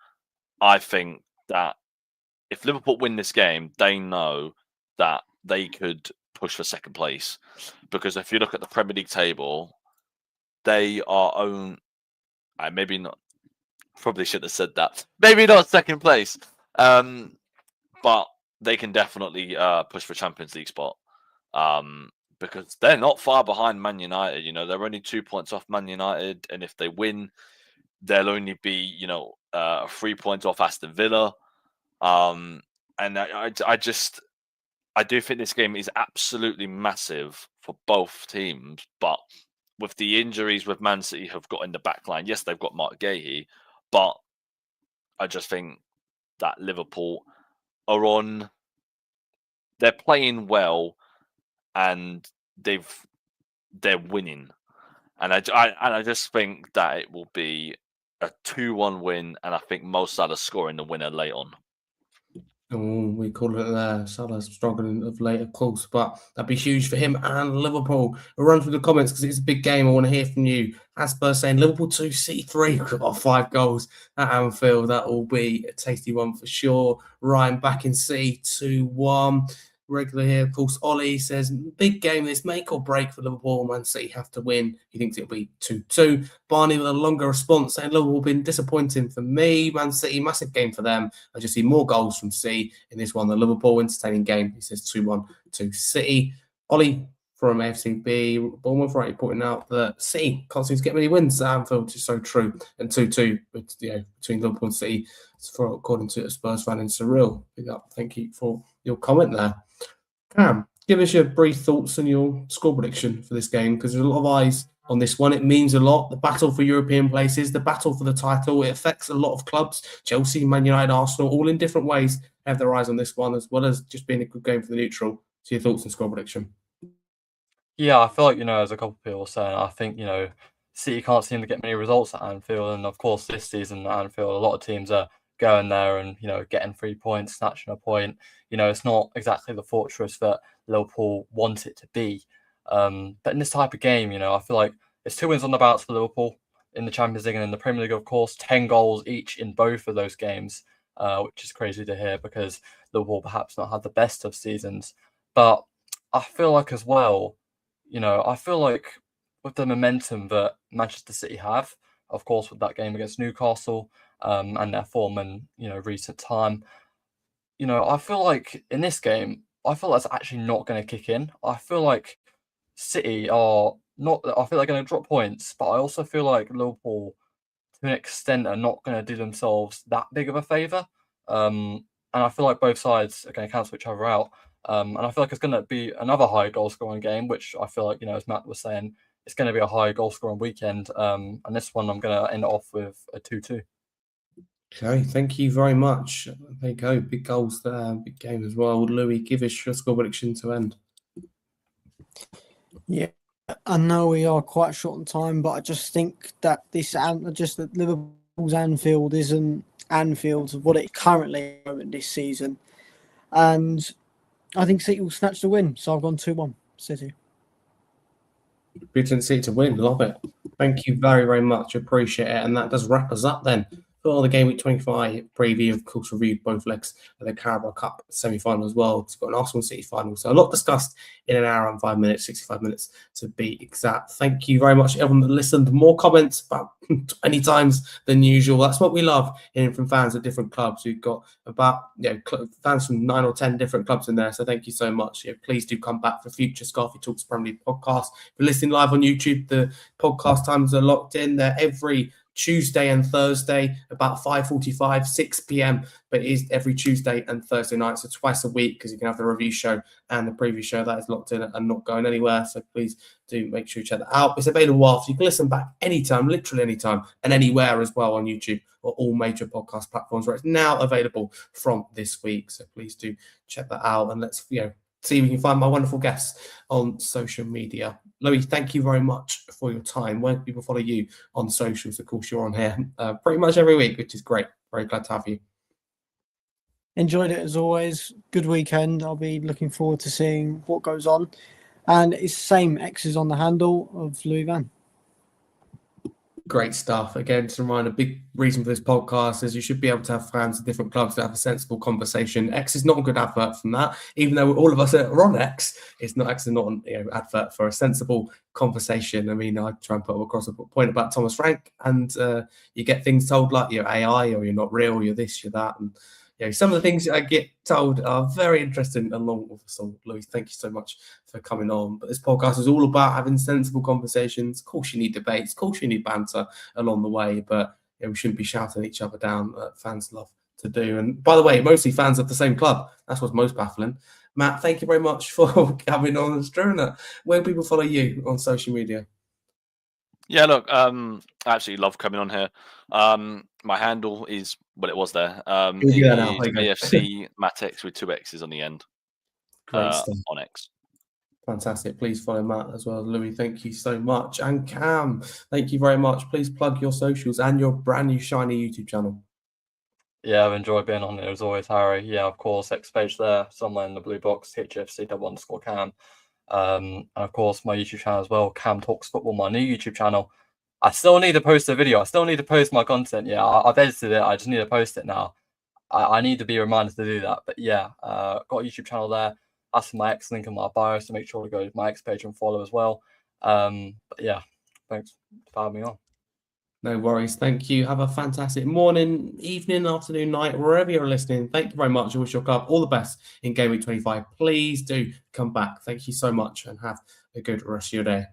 I think that if Liverpool win this game, they know that they could push for second place. Because if you look at the Premier League table, they are maybe not. Probably should have said that. Maybe not second place, but they can definitely push for Champions League spot. Because they're not far behind Man United. You know, they're only 2 points off Man United, and if they win, they'll only be 3 points off Aston Villa. And I do think this game is absolutely massive for both teams. But with the injuries with Man City have got in the back line, yes, they've got Mark Gahey, but I just think that Liverpool they're playing well, and they're winning. And I just think that it will be a 2-1 win, and I think Mo Salah scoring the winner late on. Oh, we call it Salah's struggling of late, of course, but that'd be huge for him and Liverpool. We'll run through the comments because it's a big game. I want to hear from you. Hotspur saying Liverpool 2, City 3. We've got 5 goals at Anfield. That will be a tasty one for sure. Ryan back in C 2-1. Regular here, of course. Ollie says big game. This make or break for Liverpool. Man City have to win. He thinks it'll be 2-2. Barney with a longer response saying Liverpool been disappointing for me. Man City, massive game for them. I just see more goals from City in this one than Liverpool. Entertaining game. He says 2-1 to City. Ollie from AFCB, Bournemouth, right, pointing out that City can't seem to get many wins at Anfield, which is so true. And 2-2 between Liverpool and City, according to a Spurs fan in Surreal. Thank you for your comment there. Cam, give us your brief thoughts and your score prediction for this game, because there's a lot of eyes on this one. It means a lot. The battle for European places, the battle for the title, it affects a lot of clubs. Chelsea, Man United, Arsenal, all in different ways have their eyes on this one, as well as just being a good game for the neutral. So your thoughts and score prediction. Yeah, I feel like, as a couple of people were saying, I think, City can't seem to get many results at Anfield. And of course, this season at Anfield, a lot of teams are going there and, getting 3 points, snatching a point. It's not exactly the fortress that Liverpool want it to be. But in this type of game, I feel like there's 2 wins on the bounce for Liverpool in the Champions League and in the Premier League, of course, 10 goals each in both of those games, which is crazy to hear because Liverpool perhaps not had the best of seasons. But I feel like as well, I feel like with the momentum that Manchester City have, of course, with that game against Newcastle and their form and, recent time, I feel like in this game, I feel that's actually not going to kick in. I feel like City are not, I feel they're going to drop points, but I also feel like Liverpool, to an extent, are not going to do themselves that big of a favour. And I feel like both sides are going to cancel each other out. And I feel like it's going to be another high goal scoring game, which I feel like, as Matt was saying, it's going to be a high goal scoring weekend. And this one, I'm going to end it off with a 2-2. Okay, thank you very much. There you go. Big goals there, big game as well. Louis, give us your score prediction to end. Yeah, I know we are quite short on time, but I just think that that Liverpool's Anfield isn't Anfield of what it currently is this season. And I think City will snatch the win. So I've gone 2-1 City. Beating City to win. Love it. Thank you very, very much. Appreciate it. And that does wrap us up then for the Game Week 25 preview. Of course, reviewed both legs of the Carabao Cup semi-final as well. It's got an Arsenal City final. So a lot discussed in an hour and 5 minutes, 65 minutes to be exact. Thank you very much, everyone that listened. More comments, about 20 times than usual. That's what we love, hearing from fans of different clubs. We've got about fans from 9 or 10 different clubs in there. So thank you so much. Please do come back for future Scarfey Talks Premier League podcast. If you're listening live on YouTube, the podcast times are locked in. They're every Tuesday and Thursday, about 5:45, 6 p.m. But it is every Tuesday and Thursday night, so twice a week, because you can have the review show and the preview show. That is locked in and not going anywhere. So please do make sure you check that out. It's available after. You can listen back anytime, literally anytime, and anywhere as well on YouTube or all major podcast platforms where it's now available from this week. So please do check that out, and let's see if we can find my wonderful guests on social media. Louis, thank you very much for your time. Where can people follow you on socials? Of course, you're on here pretty much every week, which is great. Very glad to have you. Enjoyed it as always. Good weekend. I'll be looking forward to seeing what goes on. And it's the same X's on the handle of Louis Van. Great stuff. Again, to remind, a big reason for this podcast is you should be able to have fans of different clubs that have a sensible conversation. X is not a good advert from that, even though all of us are on X. X is not an advert for a sensible conversation. I mean, I try and put across a point about Thomas Frank, and you get things told like you're AI or you're not real, you're this, you're that, and some of the things I get told are very interesting along with us all. Louis, thank you so much for coming on. But this podcast is all about having sensible conversations. Of course, you need debates. Of course, you need banter along the way. But we shouldn't be shouting each other down. Fans love to do. And by the way, mostly fans of the same club. That's what's most baffling. Matt, thank you very much for coming on and stirring it. Where do people follow you on social media? Yeah, look, I absolutely love coming on here. My handle is, well, it was there. It is AFC Matex with 2 X's on the end. Great stuff. On X. Fantastic. Please follow Matt as well. Louis, thank you so much. And Cam, thank you very much. Please plug your socials and your brand new shiny YouTube channel. Yeah, I've enjoyed being on there as always, Harry. Yeah, of course, X page there, somewhere in the blue box, HFC_Cam. And of course, my YouTube channel as well, Cam Talks Football, my new YouTube channel. I still need to post a video. I still need to post my content. Yeah, I've edited it. I just need to post it now. I need to be reminded to do that. But yeah, got a YouTube channel there. That's my X link in my bio, so make sure to go to my X page and follow as well. But yeah, thanks for having me on. No worries. Thank you. Have a fantastic morning, evening, afternoon, night, wherever you're listening. Thank you very much. I wish your club all the best in Game Week 25. Please do come back. Thank you so much and have a good rest of your day.